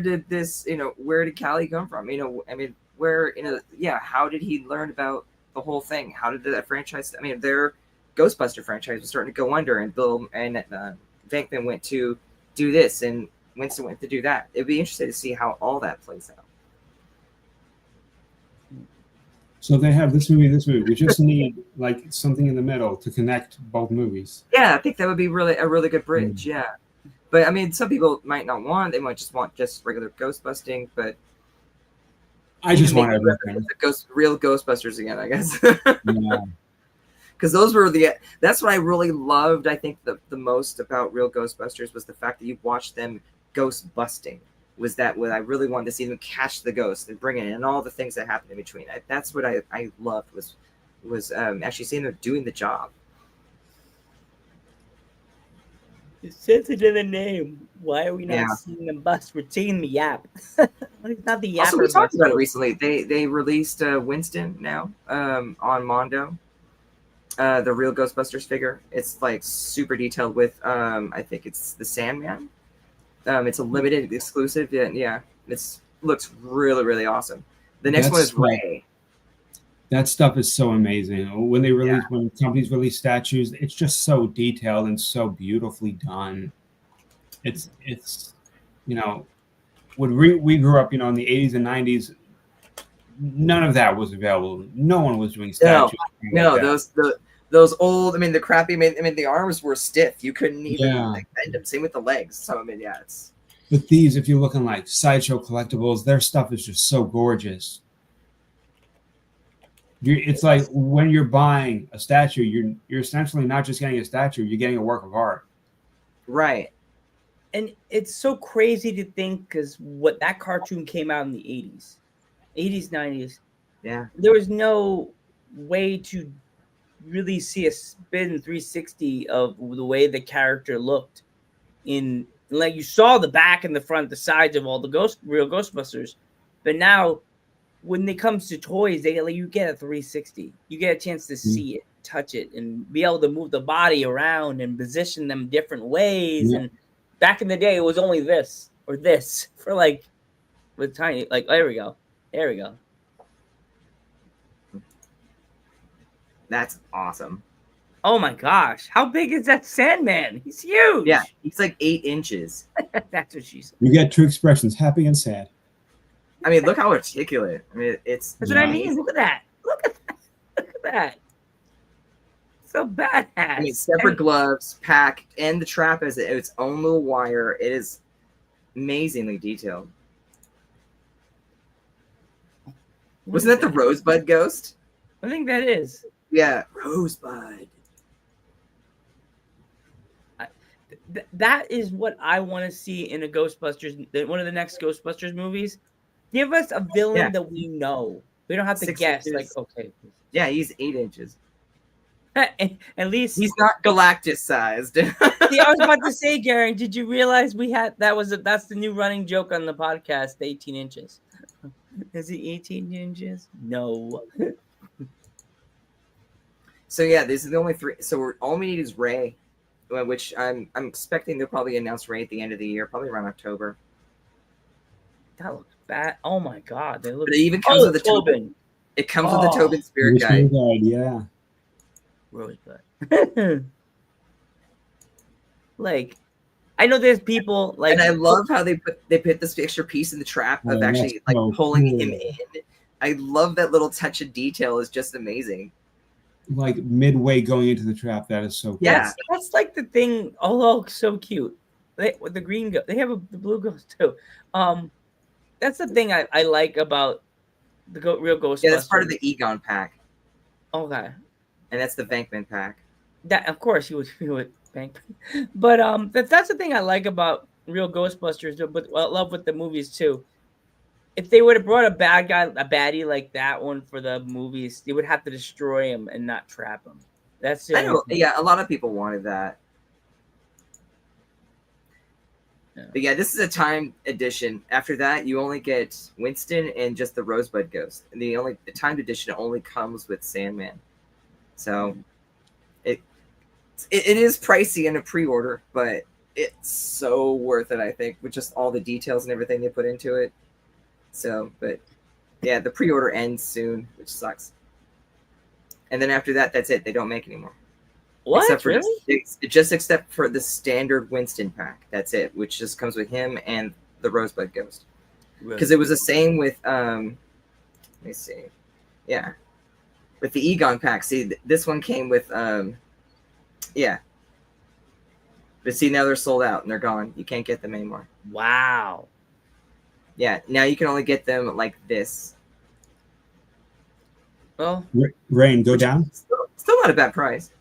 did this? Where did Callie come from? Where? How did he learn about the whole thing? How did that franchise? Their Ghostbuster franchise was starting to go under, and Bill and Venkman went to do this, and Winston went to do that. It'd be interesting to see how all that plays out. So they have this movie. We just need something in the middle to connect both movies. Yeah, I think that would be a really good bridge. Yeah, but some people might not want. They might just want regular ghost busting. But I just want everything. Real Ghostbusters again, I guess. Yeah. Because that's what I really loved. I think the most about Real Ghostbusters was the fact that you watched them ghost busting. Was that what I really wanted to see them catch the ghost and bring it in, and all the things that happened in between. That's what I loved was actually seeing them doing the job. It says it in the name. Why are we not seeing them bust? We're seeing the yap. It's not the yap. Also, we talked about it recently. They released Winston now on Mondo. The Real Ghostbusters figure. It's super detailed with I think it's the Sandman. It's a limited exclusive. Yeah. It looks really, really awesome. The next one is Ray. That stuff is so amazing. When when companies release statues, it's just so detailed and so beautifully done. It's when we grew up, in the 80s and 90s, none of that was available. No one was doing statues. No, those old. The crappy. The arms were stiff. You couldn't even bend them. Same with the legs. So it's. But these, if you're looking like Sideshow Collectibles, their stuff is just so gorgeous. It's like when you're buying a statue, you're essentially not just getting a statue; you're getting a work of art. Right. And it's so crazy to think, because what that cartoon came out in the 80s, 90s. Yeah. There was no way to really see a spin 360 of the way the character looked in, like, you saw the back and the front, the sides of all the real Ghostbusters, but now when it comes to toys, you get a 360. You get a chance to see it, touch it, and be able to move the body around and position them different ways. Yeah. And back in the day, it was only this or this for like with tiny, like, there we go. That's awesome. Oh my gosh, how big is that Sandman? He's huge. Yeah, he's like 8 inches. That's what she said. You get two expressions, happy and sad. I mean, look how articulate. I mean, it's That's what I mean. Look at that. Look at that. So badass. I mean, separate gloves, pack, and the trap has its own little wire. It is amazingly detailed. Wasn't that the Rosebud ghost? I think that is. Yeah, Rosebud. That is what I want to see in a Ghostbusters, one of the next Ghostbusters movies. Give us a villain that we know. We don't have to 6 guess. inches. Like, okay. Yeah, he's 8 inches. At least He's not Galactus sized. See, I was about to say, Garen, did you realize that's the new running joke on the podcast, 18 inches. Is he 18 inches? No. So yeah, these are the only 3. So all we need is Ray, which I'm expecting they'll probably announce Ray at the end of the year, probably around October. That looks bad. Oh my god, they look. But it even comes with the Tobin. It comes with the Tobin Spirit Guide. Yeah. Rosebud. Like, I know there's people like, and I love how they put this extra piece in the trap of actually like pulling him in. I love that little touch of detail. Is just amazing. Like midway going into the trap, that is so cool. Yeah. That's like the thing. Oh, so cute. With the green ghost, they have the blue ghost too. That's the thing I like about the real Ghostbusters. Yeah, that's part of the Egon pack. Okay. And that's the Venkman pack. That, of course, he would bank. But that's the thing I like about real Ghostbusters. But I love with the movies too. If they would have brought a baddie like that one for the movies, they would have to destroy him and not trap him. That's the I know. Yeah, a lot of people wanted that. Yeah. But yeah, this is a timed edition. After that, you only get Winston and just the Rosebud Ghost. And the timed edition only comes with Sandman. So it is pricey in a pre-order, but it's so worth it, I think, with just all the details and everything they put into it. So, but yeah, the pre-order ends soon, which sucks. And then after that, that's it. They don't make anymore. What? Except for Really? except for the standard Winston pack. That's it, which just comes with him and the Rosebud Ghost. Because it was the same with let me see. Yeah. With the Egon pack. See, this one came with yeah. But see, now they're sold out and they're gone. You can't get them anymore. Wow. Yeah, now you can only get them like this. Well, Rain, go down. Still not a bad price.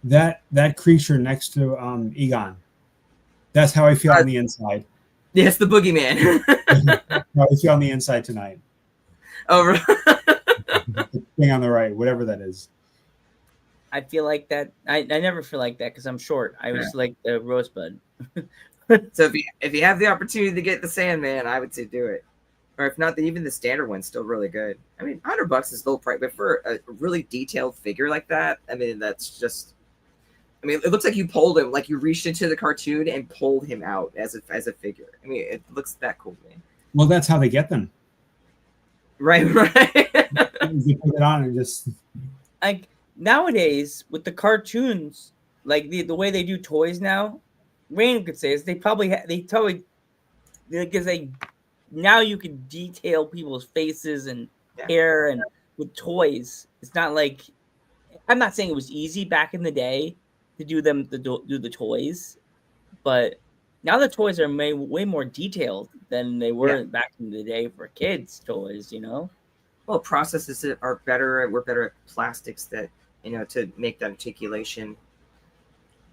That creature next to Egon. That's how I feel on the inside. Yeah, it's the boogeyman. How I feel on the inside tonight. Oh, right. The thing on the right, whatever that is. I feel like that. I never feel like that because I'm short. I was like the Rosebud. So if you have the opportunity to get the Sandman, I would say do it. Or if not, even the standard one's still really good. I mean, $100 is still price, but for a really detailed figure like that, I mean, that's just. I mean, it looks like you pulled him, like you reached into the cartoon and pulled him out as a figure. I mean, it looks that cool to me. Well, that's how they get them. Right. You put it on and just. Like nowadays with the cartoons, like the way they do toys now, Rain could say is they totally because now you can detail people's faces and hair and with toys. It's not like, I'm not saying it was easy back in the day to do the toys, but now the toys are way more detailed than they were back in the day for kids' toys, you know? Well, processes are better. We're better at plastics that, to make that articulation.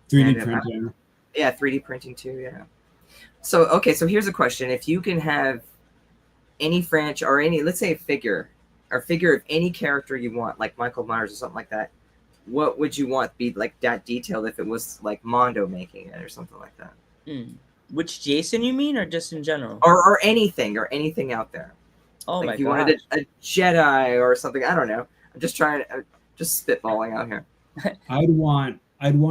3D printing. Yeah, 3D printing too, yeah. So, okay, so here's a question. If you can have any franchise or let's say a figure of any character you want, like Michael Myers or something like that, what would you want to be like that detailed if it was like Mondo making it or something like that? Which Jason you mean, or just in general? Or anything out there. Oh like my if you god! wanted a Jedi or something, I don't know. I'm just trying to just spitballing out here. I'd want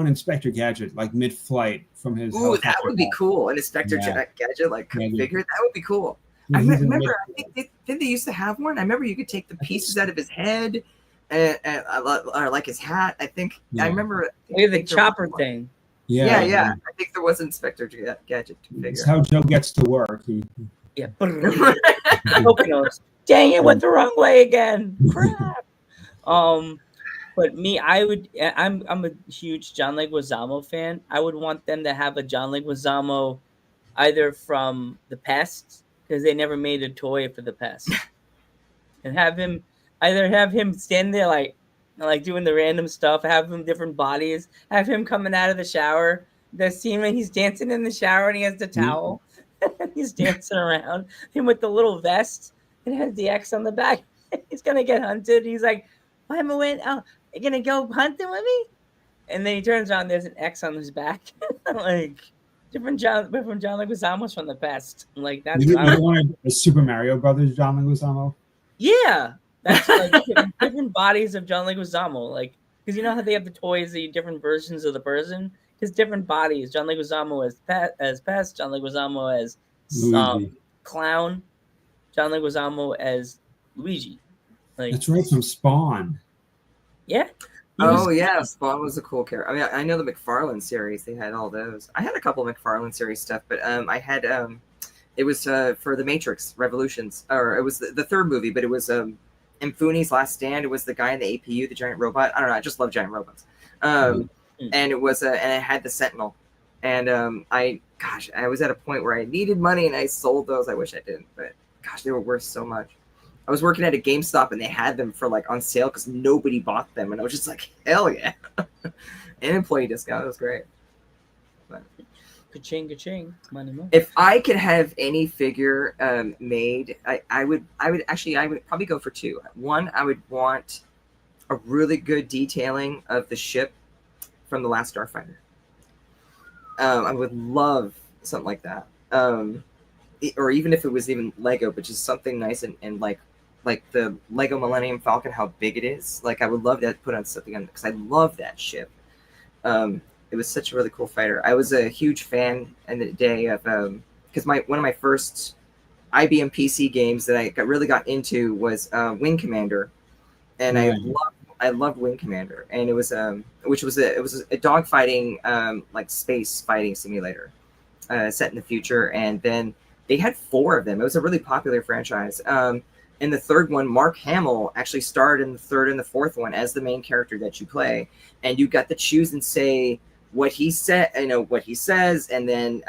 Inspector Gadget like mid-flight from his. Ooh, that would be cool. An Inspector Yeah. Gadget like configured. That would be cool. Yeah, I he's in remember. I mid-flight. think didn't they used to have one? I remember you could take the pieces out of his head and or like his hat. I think Yeah. I remember. Look at the there was chopper one. thing. Yeah. I think there was Inspector Gadget It's figure. how Joe gets to work. Yeah. Poconos. Dang it! Went the wrong way again. Crap. But me, I'm a huge John Leguizamo fan. I would want them to have a John Leguizamo either from the past, because they never made a toy for the past, and have him stand there like doing the random stuff, have him different bodies, have him coming out of the shower. The scene when he's dancing in the shower and he has the towel, and he's dancing around him with the little vest. It has the X on the back. He's gonna get hunted. He's like, "Why am I waiting? Oh, you gonna go hunting with me?" And then he turns around. There's an X on his back, like different John Leguizamo's from the past. Like that's You wanted a Super Mario Brothers John Leguizamo? yeah. That's like different bodies of John Leguizamo. Like because you know how they have the toys, the different versions of the person. His different bodies. John Leguizamo as Pest. John Leguizamo as Luigi. Clown. John Leguizamo as Luigi. Like That's right, from Spawn. yeah. Oh yeah, Spawn was a cool character. I mean, I know the McFarlane series; they had all those. I had a couple of McFarlane series stuff, but I had it was for the Matrix Revolutions, or it was the third movie, but it was Mfune's Last Stand. It was the guy in the APU, the giant robot. I don't know. I just love giant robots. And it was and it had the Sentinel, and I was at a point where I needed money and I sold those. I wish I didn't, but gosh, they were worth so much. I was working at a GameStop and they had them for like on sale because nobody bought them, and I was just like, hell yeah! An employee discount. It was great. But Ka-ching, money. if I could have any figure made, I would probably go for two. One, I would want a really good detailing of the ship from the Last Starfighter. I would love something like that. Or even if it was even Lego, but just something nice and like the Lego Millennium Falcon, how big it is. Like I would love that put on something on, because I love that ship. It was such a really cool fighter. I was a huge fan in the day of because one of my first IBM PC games that I really got into was Wing Commander, and I loved Wing Commander, and it was which was a dogfighting like space fighting simulator set in the future, and then they had 4 of them. It was a really popular franchise. In the third one, Mark Hamill actually starred in the third and the fourth one as the main character that you play, and you got to choose and say what he said, what he says, and then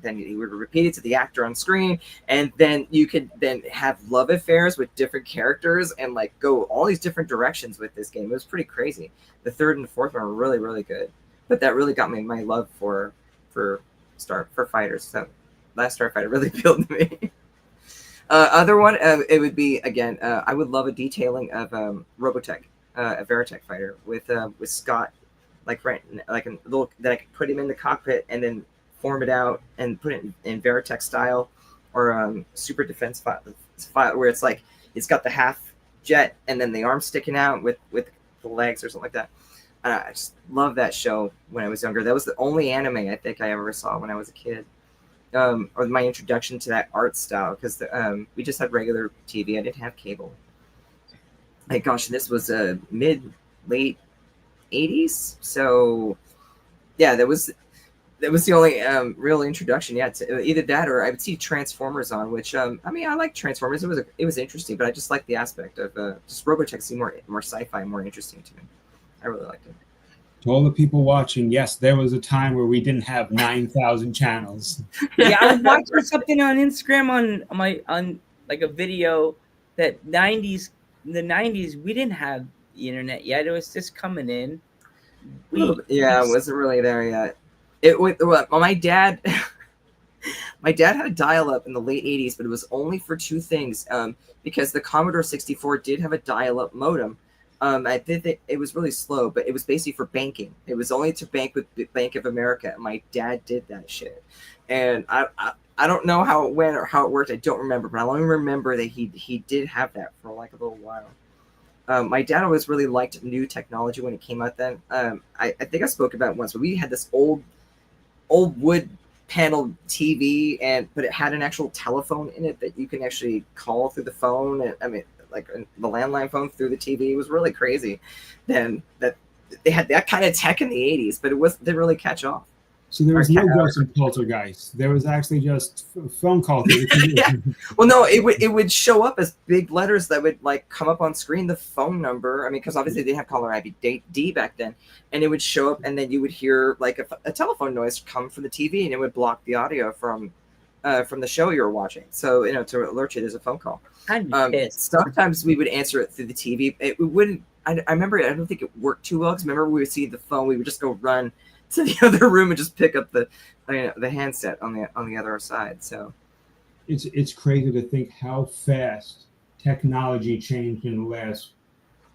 then he would repeat it to the actor on screen, and then you could then have love affairs with different characters and like go all these different directions with this game. It was pretty crazy. The third and the fourth one were really, really good, but that really got me my love for fighters. So Last Starfighter really appealed to me. Other one, it would be again. I would love a detailing of Robotech, a Veritech fighter with Scott, like a little that I could put him in the cockpit and then form it out and put it in Veritech style, or Super Defense file where it's like it's got the half jet and then the arm sticking out with the legs or something like that. I just love that show when I was younger. That was the only anime I think I ever saw when I was a kid. Or my introduction to that art style, because we just had regular TV. I didn't have cable. Like, gosh, this was late 80s. So, yeah, that was the only real introduction. Yeah, to either that or I would see Transformers on, which I mean, I like Transformers. It was interesting, but I just like the aspect of just Robotech seemed more sci-fi, more interesting to me. I really liked it. To all the people watching, yes, there was a time where we didn't have 9,000 channels. Yeah, I was watching something on Instagram on like a video that in the 90s we didn't have the internet yet. It was just coming in. It wasn't really there yet. My dad had a dial-up in the late 80s, but it was only for 2 things. Because the Commodore 64 did have a dial-up modem, I did think it was really slow, but it was basically for banking. It was only to bank with Bank of America. My dad did that shit, and I don't know how it went or how it worked. I don't remember, but I only remember that he did have that for like a little while. My dad always really liked new technology when it came out. Then I think I spoke about it once, but we had this old wood panel TV, but it had an actual telephone in it that you can actually call through the phone. And I mean, like the landline phone through the TV. It was really crazy. Then that they had that kind of tech in the 80s, but didn't really catch on. So there was no Ghost and Poltergeist. There was actually just phone call. Yeah. Well, no, it would show up as big letters that would like come up on screen, the phone number. I mean, because obviously they didn't have caller ID back then, and it would show up, and then you would hear like a telephone noise come from the TV, and it would block the audio from the show you were watching. So to alert you there's a phone call. I'd be pissed. Sometimes we would answer it through the TV. It wouldn't. I remember. I don't think it worked too well because remember we would see the phone. We would just go run to the other room and just pick up the handset on the other side. So it's crazy to think how fast technology changed in the last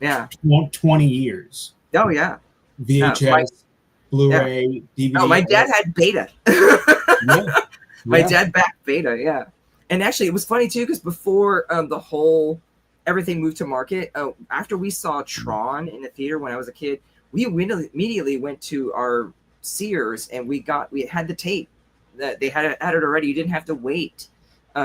20 years. Oh yeah. VHS, Blu-ray, DVD. No, my dad had Beta. Yeah. My dad backed Beta, yeah. And actually, it was funny too because before the whole everything moved to market, after we saw Tron in the theater when I was a kid, we immediately went to our Sears and we had the tape that they had it already. You didn't have to wait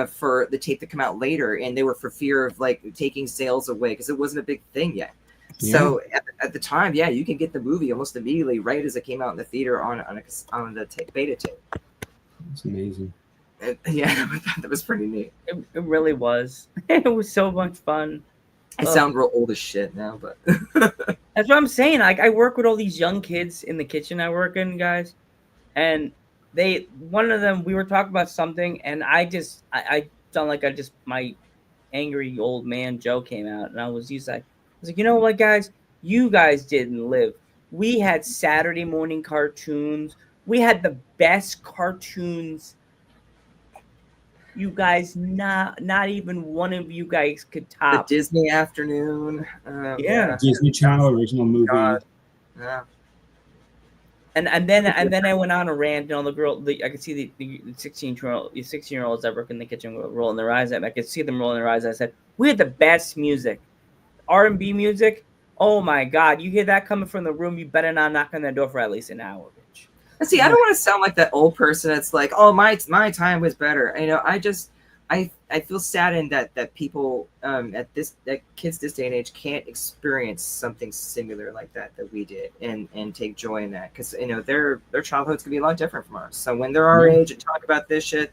for the tape to come out later, and they were for fear of like taking sales away because it wasn't a big thing yet. Yeah. So at the time, you can get the movie almost immediately right as it came out in the theater on the beta tape. It's amazing. And, yeah, that was pretty neat. It really was. It was so much fun. I sound real old as shit now, but that's what I'm saying. Like I work with all these young kids in the kitchen I work in, guys, and one of them we were talking about something, and I sound like my angry old man Joe came out, and I was like, you know what, guys, you guys didn't live. We had Saturday morning cartoons. We had the best cartoons. You guys, not even one of you guys could top the Disney Afternoon. Disney Channel original movie. God. Yeah. And then I went on a rant, and all the girl, I could see the 16-year-olds that work in the kitchen rolling their eyes at me. I could see them rolling their eyes. I said, we had the best music, R&B music. Oh my God, you hear that coming from the room? You better not knock on that door for at least an hour, bitch. See, I don't want to sound like that old person. It's like, oh, my time was better. I feel saddened that people that kids this day and age can't experience something similar like that we did and take joy in that because their childhood's gonna be a lot different from ours. So when they're our age and talk about this shit,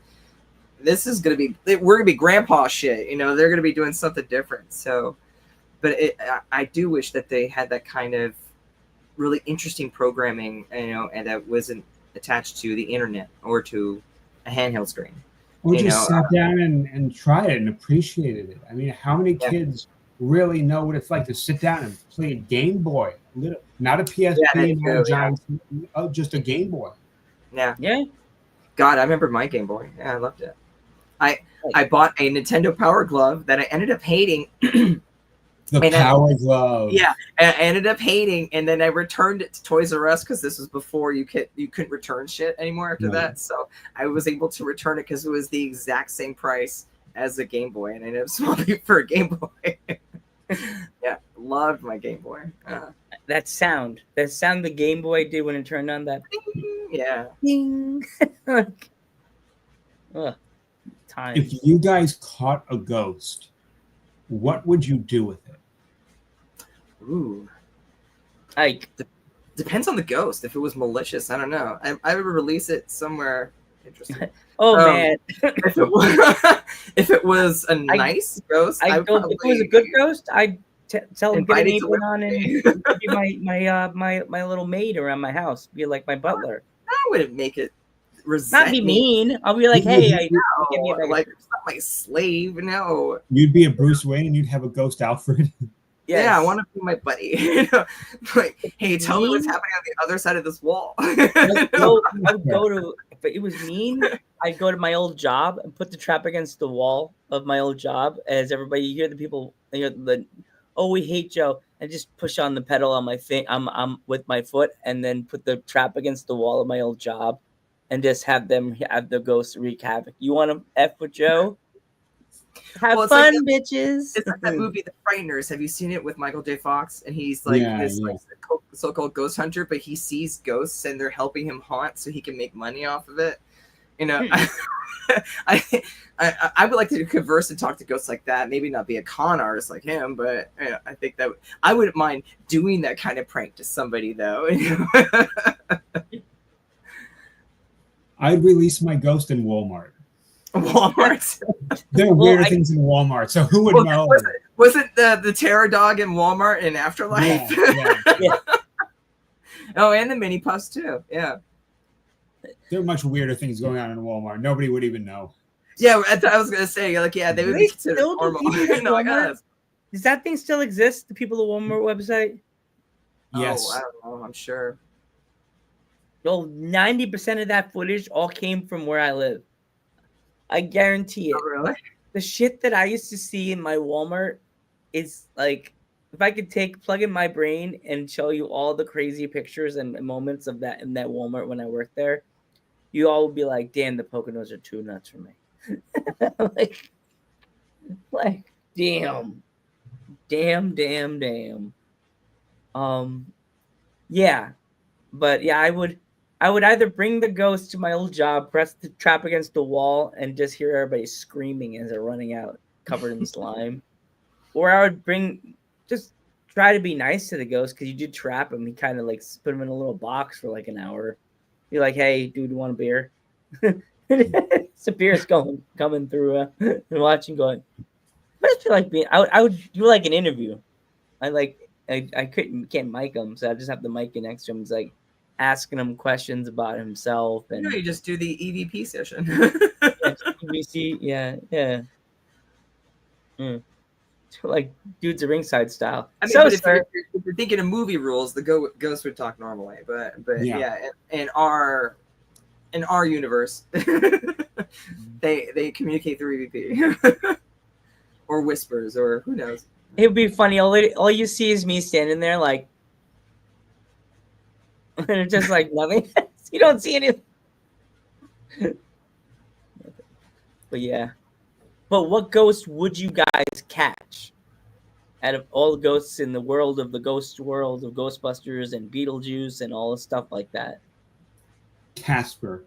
this is gonna be we're gonna be grandpa shit. They're gonna be doing something different. So, but I do wish that they had that kind of really interesting programming, and that wasn't attached to the internet or to a handheld screen. Or just sat down and tried it and appreciated it. I mean, how many kids really know what it's like to sit down and play a Game Boy? Not a PSP, not a giant, just a Game Boy. Yeah. Yeah. God, I remember my Game Boy. Yeah, I loved it. I bought a Nintendo Power Glove that I ended up hating. The Power Glove. Yeah, and I ended up hating, and then I returned it to Toys R Us because this was before you couldn't return shit anymore after that. So I was able to return it because it was the exact same price as the Game Boy, and I ended up swapping for a Game Boy. Yeah, loved my Game Boy. That sound the Game Boy did when it turned on that. Yeah. Ding. Time. If you guys caught a ghost, what would you do with it? Ooh. Like, depends on the ghost. If it was malicious, I don't know. I would release it somewhere interesting. Man. If it was a nice ghost, if it was a good ghost, I'd tell him get an apron on and be my little maid around my house. Be like my butler. I wouldn't make it not be mean. I'll be like, hey, give me like it's not my slave. No. You'd be a Bruce Wayne and you'd have a ghost Alfred. Yes. Yeah, I want to be my buddy. Like, hey, tell me what's happening on the other side of this wall. I would go to, if it was mean, I'd go to my old job and put the trap against the wall of my old job as everybody, you hear the people, "Oh, we hate Joe," and just push on the pedal on my thing. I'm with my foot, and then put the trap against the wall of my old job, and just have the ghosts wreak havoc. You want to f with Joe? Have Well, fun, bitches. It's like that movie, The Frighteners. Have you seen it with Michael J. Fox? And he's like like so-called ghost hunter, but he sees ghosts and they're helping him haunt so he can make money off of it. You know, I would like to converse and talk to ghosts like that. Maybe not be a con artist like him, but you know, I think that I wouldn't mind doing that kind of prank to somebody, though. I'd release my ghost in Walmart. Walmart. There are weird things in Walmart, so who would know? Was it the terror dog in Walmart in Afterlife? Yeah. Oh, and the mini puffs too. Yeah. There are much weirder things going on in Walmart. Nobody would even know. Yeah, I was gonna say, like, yeah, they would be considered normal. No, I guess. Does that thing still exist? The People of Walmart website? Yes. Oh, I don't know. I'm sure. Yo, 90% of that footage all came from where I live. I guarantee it. Oh, really? The shit that I used to see in my Walmart is like, if I could plug in my brain and show you all the crazy pictures and moments of that in that Walmart when I worked there, you all would be like, damn, the Poconos are too nuts for me. like, damn. Yeah. But yeah, I would either bring the ghost to my old job, press the trap against the wall, and just hear everybody screaming as they're running out, covered in slime. Or I would just try to be nice to the ghost, because you did trap him. He kind of like put him in a little box for like an hour. Be like, hey, dude, you want a beer? Some beer's coming through and watching, going, what does it feel like being? I would do like an interview. I can't mic him, so I just have the mic in next to him. It's like asking him questions about himself, and you just do the EVP session. EVC, yeah. Like dudes at ringside style. I mean, so, but if sir, you're thinking of movie rules, the ghost would talk normally, but Yeah. in our universe, they communicate through EVP or whispers, or who knows. it would be funny. All you see is me standing there, like, and it's just like nothing. You don't see anything. But yeah. But what ghost would you guys catch out of all the ghosts in the world of Ghostbusters and Beetlejuice and all the stuff like that? Casper.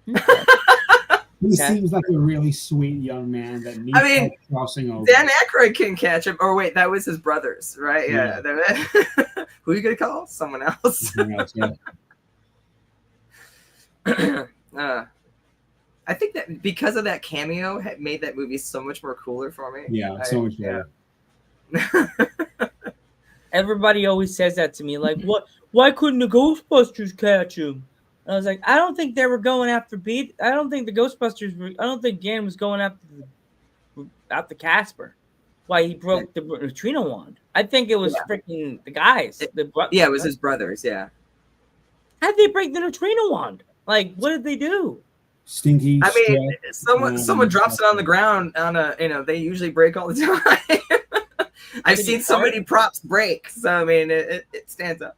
He seems like a really sweet young man that needs help crossing over. Dan Aykroyd can catch him. Or wait, that was his brothers, right? Yeah. Who are you gonna call? Someone else. I think that because of that cameo, had made that movie so much more cooler for me. Yeah, so much better. Everybody always says that to me, like, what? Why couldn't the Ghostbusters catch him? And I was like, I don't think they were going after Pete. I don't think the Ghostbusters were. I don't think Dan was going after Casper. Why he broke the neutrino wand? I think it was freaking the guys. It was his brothers. Yeah. How did they break the neutrino wand? Like, what did they do? Stinky. I mean, someone drops it on the ground on a. They usually break all the time. I've seen so many props break, so I mean, it stands up.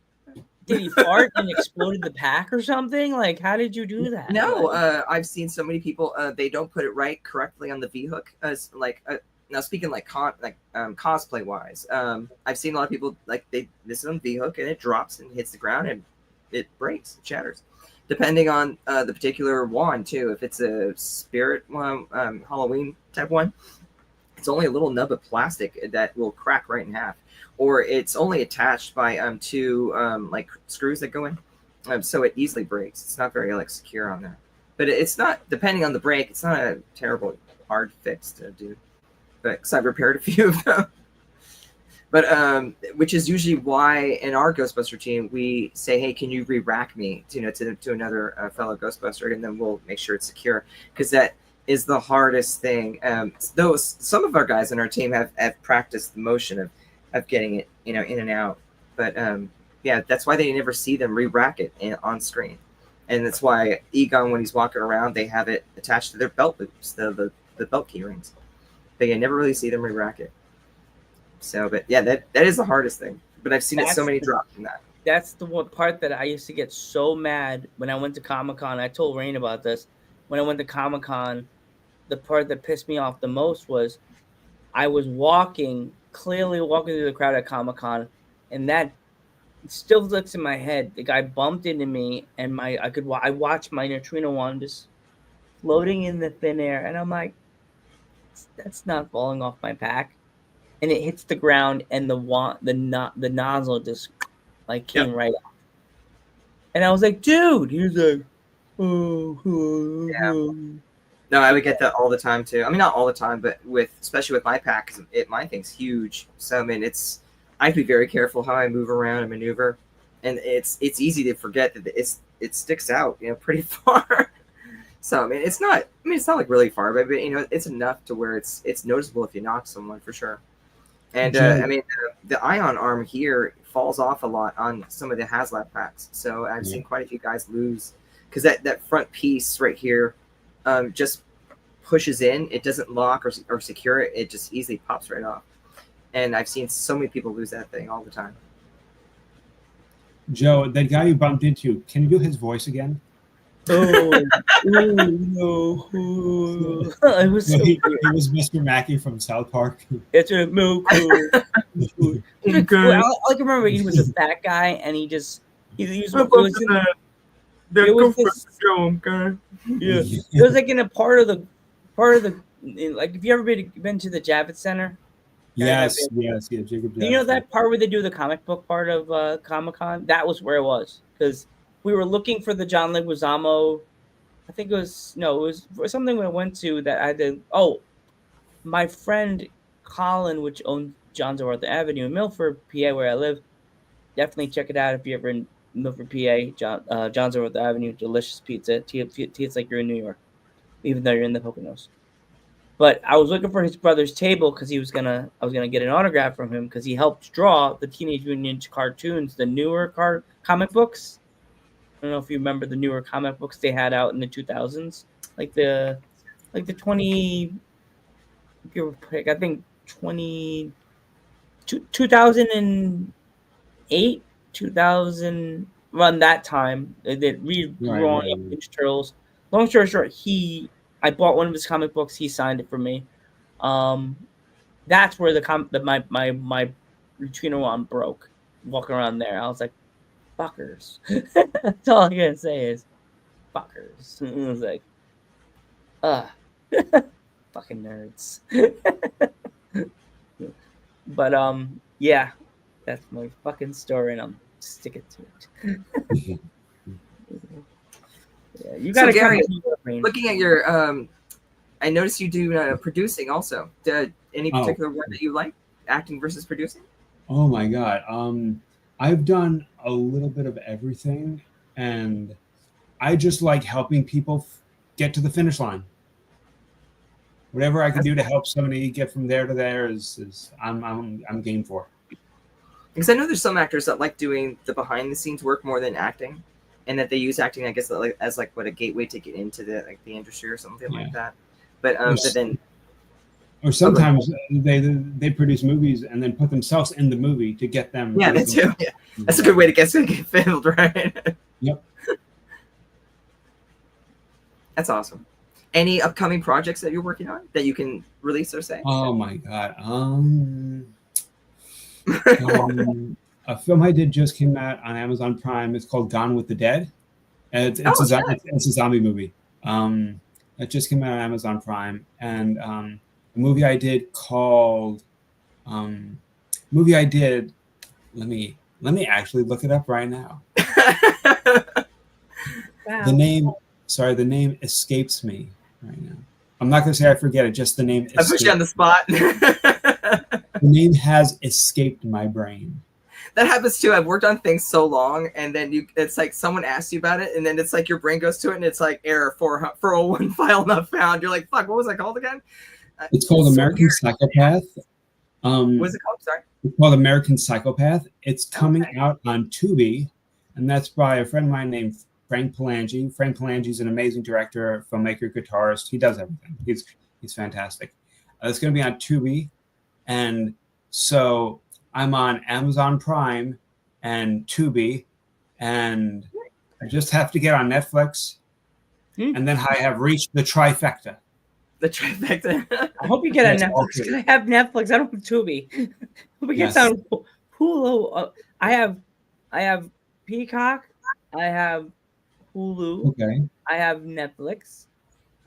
Did he fart and exploded the pack or something? Like, how did you do that? No, I've seen so many people. They don't put it right correctly on the V hook. Now speaking cosplay wise, I've seen a lot of people this is on V hook and it drops and hits the ground and it breaks, it shatters. Depending on the particular wand too. If it's a spirit one, Halloween type one, it's only a little nub of plastic that will crack right in half. Or it's only attached by two screws that go in, so it easily breaks. It's not very secure on there, but it's not, depending on the break, it's not a terrible hard fix to do. But because I've repaired a few of them, but which is usually why in our Ghostbuster team we say, hey, can you re-rack me to another fellow Ghostbuster, and then we'll make sure it's secure, because that is the hardest thing. Though some of our guys in our team have practiced the motion of getting it, in and out. But that's why they never see them re-rack it on screen. And that's why Egon, when he's walking around, they have it attached to their belt loops, the belt key rings. But you never really see them re-rack it. So, but yeah, that is the hardest thing. But I've seen it so That's many the- drop from that. That's the one part that I used to get so mad when I went to Comic-Con. I told Rain about this. When I went to Comic-Con, the part that pissed me off the most was I was clearly walking through the crowd at Comic-Con, and that still sticks in my head. The guy bumped into me, and I watched my neutrino wand just floating in the thin air, and I'm like, that's not falling off my pack. And it hits the ground, and the nozzle just like came right off. And I was like, dude, he was like, Yeah. No, I would get that all the time too. I mean, not all the time, but especially with my pack, because my thing's huge. So I mean, I have to be very careful how I move around and maneuver, and it's easy to forget that it sticks out, pretty far. So I mean, it's not like really far, but it's enough to where it's noticeable if you knock someone for sure. And I mean, the ion arm here falls off a lot on some of the HasLab packs. So I've seen quite a few guys lose because that front piece right here just pushes in. It doesn't lock or secure it. It just easily pops right off. And I've seen so many people lose that thing all the time. Joe, that guy you bumped into, can you do his voice again? no. It was so He weird. was Mr. Mackey from South Park. It's a milk. I like remember he was a fat guy, and he was like in a part of the like, if you ever been to the Javits Center. Yes, Jacob. Do you know that part where they do the comic book part of Comic-Con? That was where it was, because we were looking for the John Leguizamo. I think it was something we went to that I did. Oh, my friend Colin, which owns John Zorth Avenue in Milford, PA, where I live. Definitely check it out if you're ever in Milford, PA. John Zorth Avenue, delicious pizza. It's like you're in New York, even though you're in the Poconos. But I was looking for his brother's table because I was gonna get an autograph from him because he helped draw the Teenage Mutant Ninja cartoons, the newer comic books. I don't know if you remember the newer comic books they had out in the 2000s, like the 20. I think 2008, 2000, around that time. They did redrawing up Ninja Turtles. Long story short, I bought one of his comic books. He signed it for me. That's where my neutrino wand broke. Walking around there, I was like, fuckers. That's all I'm gonna say is fuckers. And I was like, fucking nerds. But yeah, that's my fucking story, and I'm sticking to it. Yeah, you gotta, so Gary, come looking at your I noticed you do producing also. Any particular one that you like, acting versus producing? Oh my god. I've done a little bit of everything, and I just like helping people get to the finish line. Whatever I can do to help somebody get from there to there is I'm game for. Because I know there's some actors that like doing the behind the scenes work more than acting, and that they use acting, I guess, as a gateway to get into the industry or something like that. But then. Or sometimes they produce movies and then put themselves in the movie to get them. Yeah, that too. Yeah. That's a good way to get filmed, right? Yep. That's awesome. Any upcoming projects that you're working on that you can release or say? Oh my god. A film I did just came out on Amazon Prime. It's called Gone with the Dead. It's a zombie movie. It just came out on Amazon Prime, and a movie I did called let me actually look it up right now. Wow. The name escapes me right now. I'm not gonna say I forget it, just the name. I put you on the spot. The name has escaped my brain. That happens too. I've worked on things so long, and then it's like someone asks you about it, and then it's like your brain goes to it, and it's like error 401 file not found. You're like, fuck, what was that called again? It's called American Psychopath. What is it called? Sorry. It's called American Psychopath. It's coming out on Tubi, and that's by a friend of mine named Frank Palangi. Frank Palangi is an amazing director, filmmaker, guitarist. He does everything. He's fantastic. It's going to be on Tubi, and So I'm on Amazon Prime and Tubi, and I just have to get on Netflix, and then I have reached the trifecta. The trifecta. I hope you get on Yes, Netflix okay. because I have Netflix. I don't have Tubi. We get Yes. on Hulu. I have Peacock. I have Hulu. Okay. I have Netflix,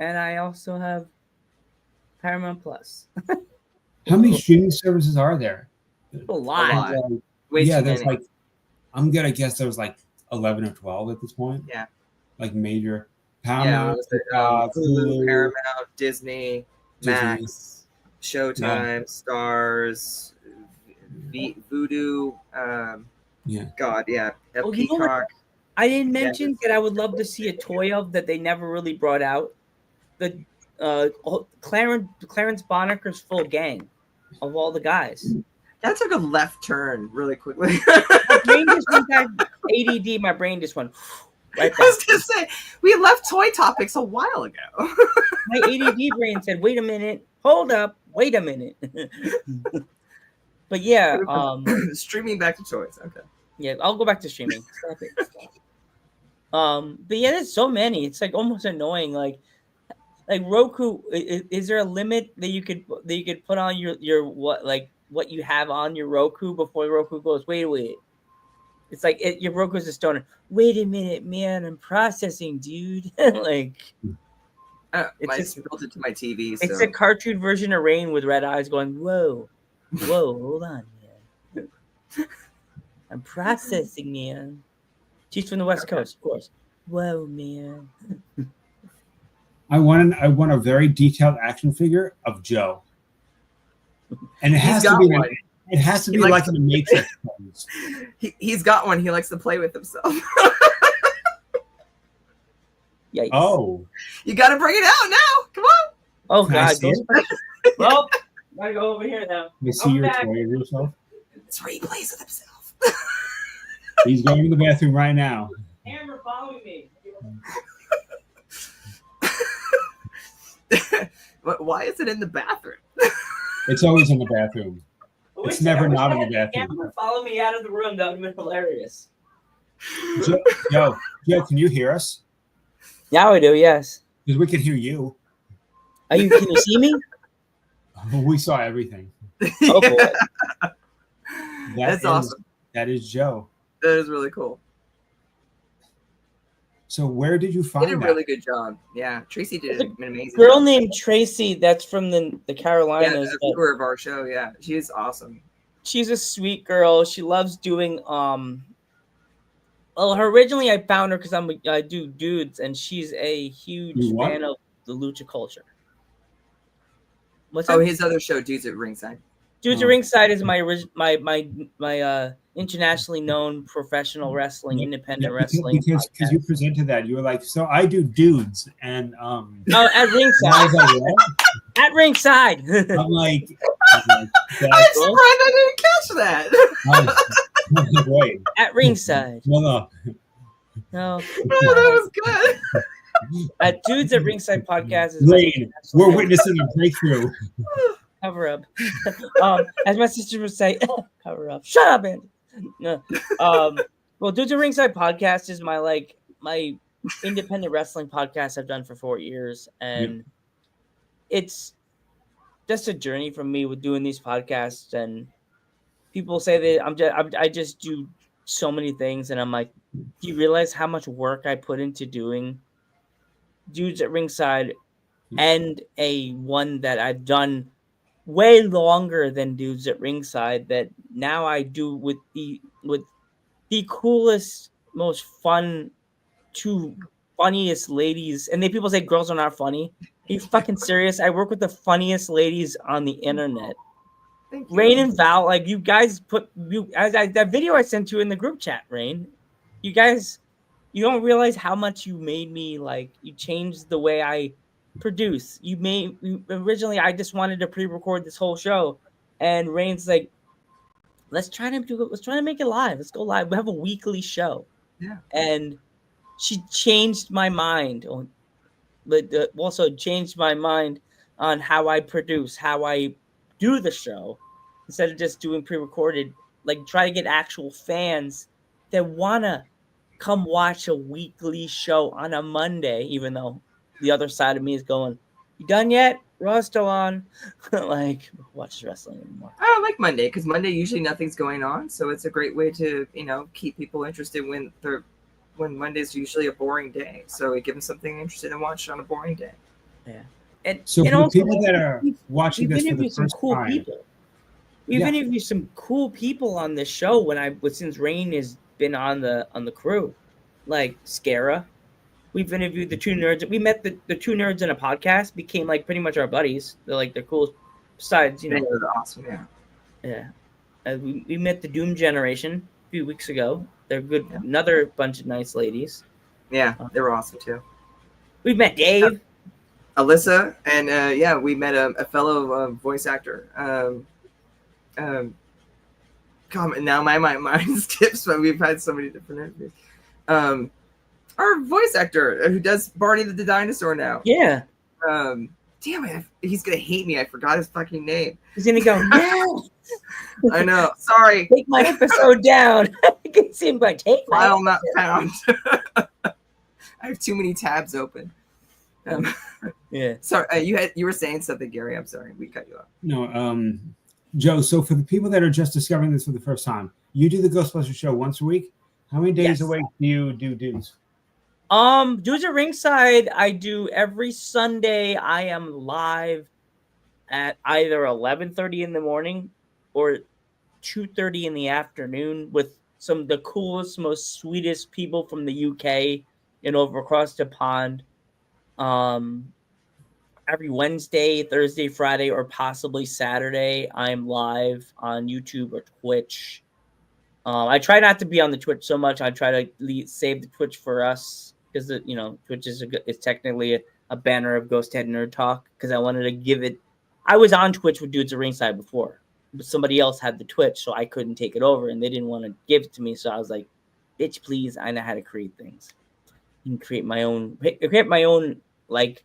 and I also have Paramount Plus. How many streaming services are there? A lot. lot. Like, Way yeah, too there's many. like, I'm gonna guess there's like 11 or 12 at this point. Yeah. Like major Yeah, Paramount, it was Hulu, Paramount, Disney, Max, Showtime, Stars, Voodoo. Yeah. God, yeah. Oh, you know what? Peacock. I didn't mention that I would love to see a toy of that they never really brought out. The Clarence Bonnaker's full gang of all the guys. That took a left turn really quickly. My brain just went back ADD. My brain just went right I back. was gonna say we left toy topics a while ago. My ADD brain said, "Wait a minute, hold up, wait a minute." But yeah, Streaming back to toys. Okay. yeah, I'll go back to streaming. Stop it. But yeah, there's so many. It's like almost annoying. Like Roku. Is there a limit that you could put on your what you have on your Roku before Roku goes? Wait. It's like your Roku's a stoner. Wait a minute, man. I'm processing, dude. Like It's just- built into my TV. it's so. a cartoon version of Rain with red eyes going, whoa, hold on, man. I'm processing, man. She's from the West Coast, of course. Whoa, man. I want a very detailed action figure of Joe, and it has to got be one. like, it has to He be likes- like in the Matrix films. He's got one. He likes to play with himself. Yikes. Oh, You got to bring it out now. Come on. Oh, Can I God. see it? Well, gotta go over here now. You see I'm your back. toy of yourself. That's where he plays with himself. He's going to the bathroom right now. Amber, following me. Why is it in the bathroom? It's always in the bathroom. It's never not in the bathroom. Amber, follow me out of the room. That would have been hilarious. Joe, can you hear us? Yeah, I do, yes. Because we can hear you. Can you see me? We saw everything. Oh, boy. That's awesome. That is Joe. That is really cool. So where did you He find did a that? really good job. Yeah, Tracy did an amazing Girl job. named Tracy, that's from the Yeah, Carolinas. a viewer of our show. Yeah, she's awesome. She's a sweet girl. She loves doing well, originally I found her because I do dudes, and she's a huge You what? fan of the lucha culture. What's Oh, that? his other show, Dudes at Ringside. Dudes at Ringside is my internationally known professional wrestling, independent wrestling. because podcast. you presented that. You were like, so I do dudes, and Oh, at I ringside. was like, what? At ringside. I'm like, I'm that's surprised I didn't catch that. wait. At ringside. No. No. Oh, that was good. At Dudes at Ringside podcast is Rain, international we're witnessing a breakthrough. cover up. As my sister would say, cover up. Shut up, Andy. No. Well, Dudes at Ringside podcast is my independent wrestling podcast I've done for 4 years, and it's just a journey for me with doing these podcasts. And people say that I just do so many things, and I'm like, do you realize how much work I put into doing Dudes at Ringside and a one that I've done way longer than Dudes at Ringside that now I do with the coolest, most fun, two funniest ladies. And then people say girls are not funny. Are you fucking serious? I work with the funniest ladies on the internet. Thank you. Rain and Val, like you guys that video I sent you in the group chat, Rain. You guys, you don't realize how much you made me, like, you changed the way I produce. Originally I just wanted to pre-record this whole show, and Rain's like, let's try to make it live. Let's go live. We have a weekly show. Yeah. And she changed my mind but also changed my mind on how I produce, how I do the show. instead of just doing pre-recorded. Like, try to get actual fans that wanna come watch a weekly show on a Monday, even though the other side of me is going, "You done yet? Raw's still on." Like, watch wrestling anymore. I don't like Monday because Monday usually nothing's going on, so it's a great way to keep people interested when Monday's usually a boring day. So it gives them something interesting to watch on a boring day. Yeah, and So and for the also, people that are watching we've this for the interviewed some first cool time, people. We've Yeah. interviewed some cool people on this show since Rain has been on the crew, like Scara. We've interviewed the two nerds. We met the two nerds in a podcast, became like pretty much our buddies. They're cool. Besides, They're awesome. Yeah. yeah. We met the Doom Generation a few weeks ago. They're good. Yeah. Another bunch of nice ladies. Yeah, they were awesome too. We've met Dave. Alyssa, and we met a fellow voice actor. Now my mind skips, but we've had so many different interviews. Our voice actor who does Barney the Dinosaur now. Yeah. Damn it, he's gonna hate me. I forgot his fucking name. He's gonna go, no. I know. Sorry. Take my episode down. I can see him going, take my File not found. I have too many tabs open. Yeah. Sorry, you were saying something, Gary. I'm sorry, we cut you off. No, Joe. So for the people that are just discovering this for the first time, you do the Ghostbusters show once a week. How many days Yes. a week do you do dudes? Dudes at Ringside, I do every Sunday. I am live at either 11:30 in the morning or 2:30 in the afternoon with some of the coolest, most sweetest people from the UK and over across the pond. Every Wednesday, Thursday, Friday, or possibly Saturday, I'm live on YouTube or Twitch. I try not to be on the Twitch so much. I try to save the Twitch for us because Twitch is technically a banner of Ghost Head Nerd Talk because I wanted to give it. I was on Twitch with Dudes at Ringside before, but somebody else had the Twitch, so I couldn't take it over, and they didn't want to give it to me. So I was like, "Bitch, please! I know how to create things. You can create my own like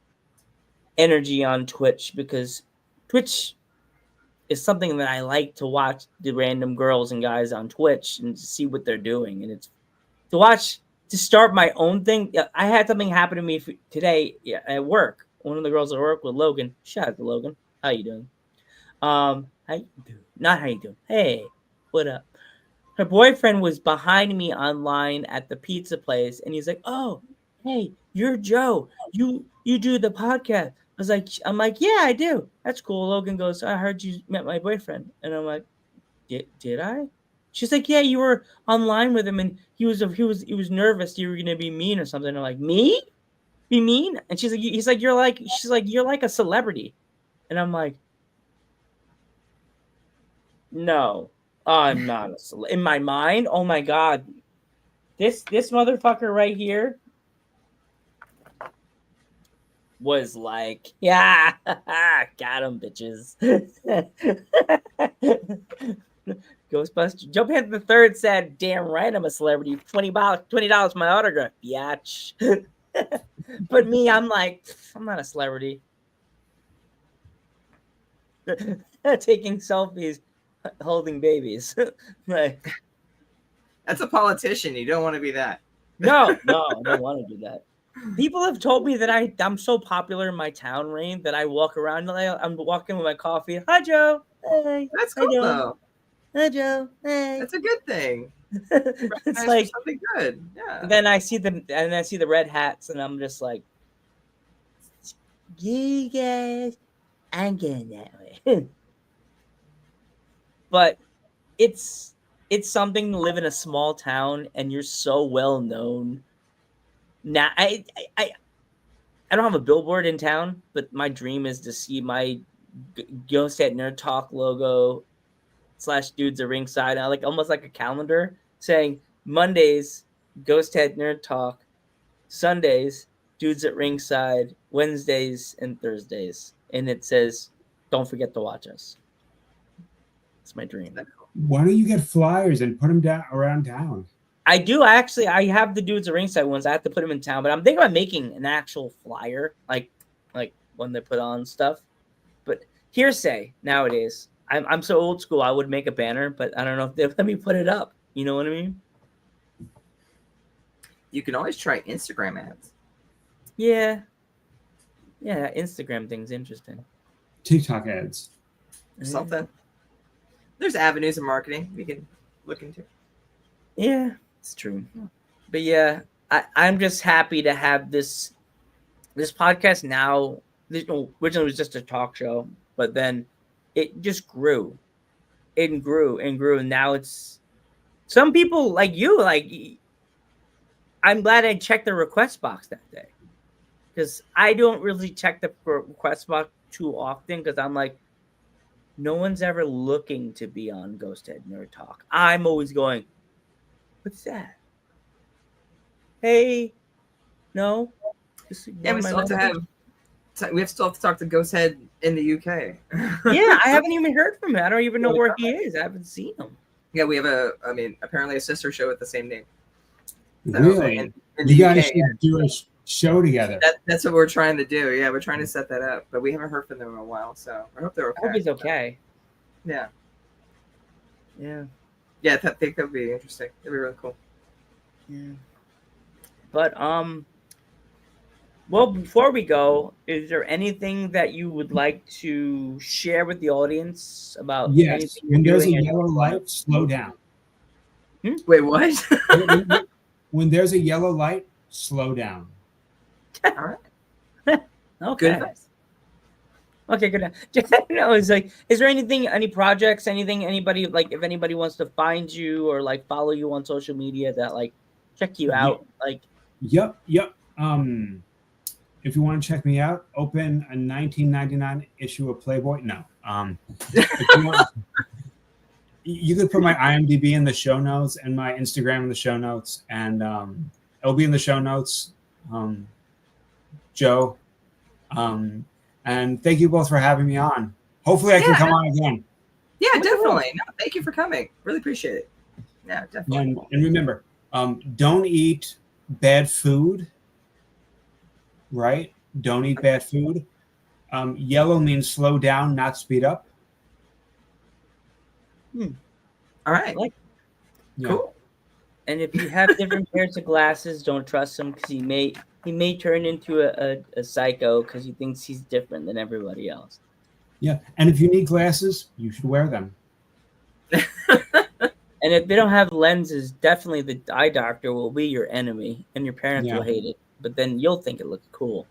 energy on Twitch because Twitch is something that I like to watch the random girls and guys on Twitch and to see what they're doing. And it's to start my own thing. I had something happen to me today at work. One of the girls at work with Logan. Shout out to Logan. How you doing? How you doing? Not how you doing. Hey, what up? Her boyfriend was behind me online at the pizza place, and he's like, "Oh, hey, you're Joe. You do the podcast." I'm like, "Yeah, I do." That's cool. Logan goes, "I heard you met my boyfriend," and I'm like, "Did I?" She's like, "Yeah, you were online with him, and he was nervous you were gonna be mean or something." I'm like, "Me? Be mean?" And she's like, "You're like a celebrity," and I'm like, "No, I'm not a celebrity." In my mind, oh my god, this motherfucker right here was like, yeah, got him, bitches. Ghostbusters. Joe Panther III said, "Damn right, I'm a celebrity. $20 my autograph, biatch." But me, I'm like, I'm not a celebrity. Taking selfies, holding babies. Like, That's a politician. You don't want to be that. no, I don't want to do that. People have told me that I'm so popular in my town, Rain, that I walk around like I'm walking with my coffee. Hi, Joe. Hey. That's How you cool doing? though. Hi, Joe. Hey. That's a good thing. It's Nice like for something good. Yeah. then I see the red hats, and I'm just like, you guys, I'm getting that way. But it's something to live in a small town, and you're so well known. Now, I don't have a billboard in town, but my dream is to see my Ghost Head Nerd Talk logo / Dudes at Ringside, almost like a calendar saying Mondays Ghost Head Nerd Talk, Sundays Dudes at Ringside, Wednesdays and Thursdays, and it says, "Don't forget to watch us." It's my dream. Why don't you get flyers and put them down around town? I do actually. I have the Dudes at Ringside ones. I have to put them in town, but I'm thinking about making an actual flyer, like when they put on stuff. But hearsay nowadays, I'm so old school. I would make a banner, but I don't know if they'll let me put it up. You know what I mean? You can always try Instagram ads. Yeah. Yeah, Instagram thing's interesting. TikTok ads. Or something. There's avenues of marketing we can look into. Yeah, it's true. But yeah, I'm just happy to have this podcast now. Originally it was just a talk show, but then it just grew. It grew and grew, and now it's some people like you. Like, I'm glad I checked the request box that day, because I don't really check the request box too often, because I'm like, no one's ever looking to be on Ghosthead Nerd Talk. I'm always going, what's that? Hey, no. Yeah, we still have to talk to Ghosthead in the UK. Yeah, I haven't even heard from him. I don't even know where he is. I haven't seen him. Yeah, we have apparently a sister show with the same name. So, Really? in You the guys UK, should do a show together. that's what we're trying to do. Yeah, we're trying to set that up, but we haven't heard from them in a while, so I hope they're okay. I hope he's okay. Yeah. Yeah. Yeah, I think that would be interesting. It'd be really cool. Yeah. But well, before we go, is there anything that you would like to share with the audience about Yes. anything When you're there's a doing? yellow light, slow down. Wait, what? When there's a yellow light, slow down. All right. Okay. Good advice. Okay, good. No, it's like, is there anything, any projects, anything, anybody, like, if anybody wants to find you or like follow you on social media that like check you out, like. Yep. If you want to check me out, open a 1999 issue of Playboy. No. If you want, you could put my IMDb in the show notes and my Instagram in the show notes, and it'll be in the show notes. Joe. And thank you both for having me on. Hopefully I can come on again. Yeah, definitely. No, thank you for coming. Really appreciate it. Yeah, definitely. And remember, don't eat bad food, right? Don't eat bad food. Yellow means slow down, not speed up. All right. Yeah. Cool. And if you have different pairs of glasses, don't trust him, because he may turn into a psycho because he thinks he's different than everybody else. Yeah. And if you need glasses, you should wear them. And if they don't have lenses, definitely the eye doctor will be your enemy, and your parents will hate it. But then you'll think it looks cool.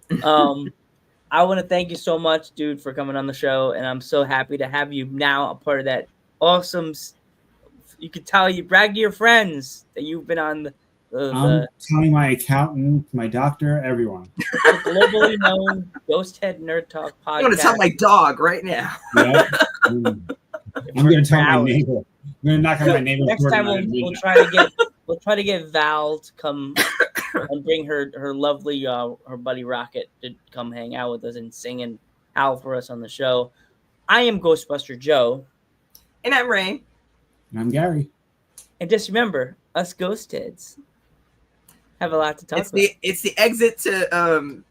I want to thank you so much, dude, for coming on the show, and I'm so happy to have you now a part of that awesome. You could tell, you brag to your friends that you've been on I'm telling my accountant, my doctor, everyone. the globally known Ghosthead Nerd Talk podcast. I'm going to tell my dog right now. Yeah. I'm going to tell my neighbor. I'm going to knock on my neighbor's Next door. time we'll try to get Val to come and bring her lovely her buddy Rocket to come hang out with us and sing and howl for us on the show. I am Ghostbuster Joe, And I'm Ray. And I'm Gary. and just remember, us ghost heads have a lot to talk about. It's the exit to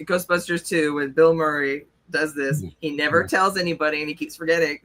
Ghostbusters 2 when Bill Murray does this. He never tells anybody and he keeps forgetting.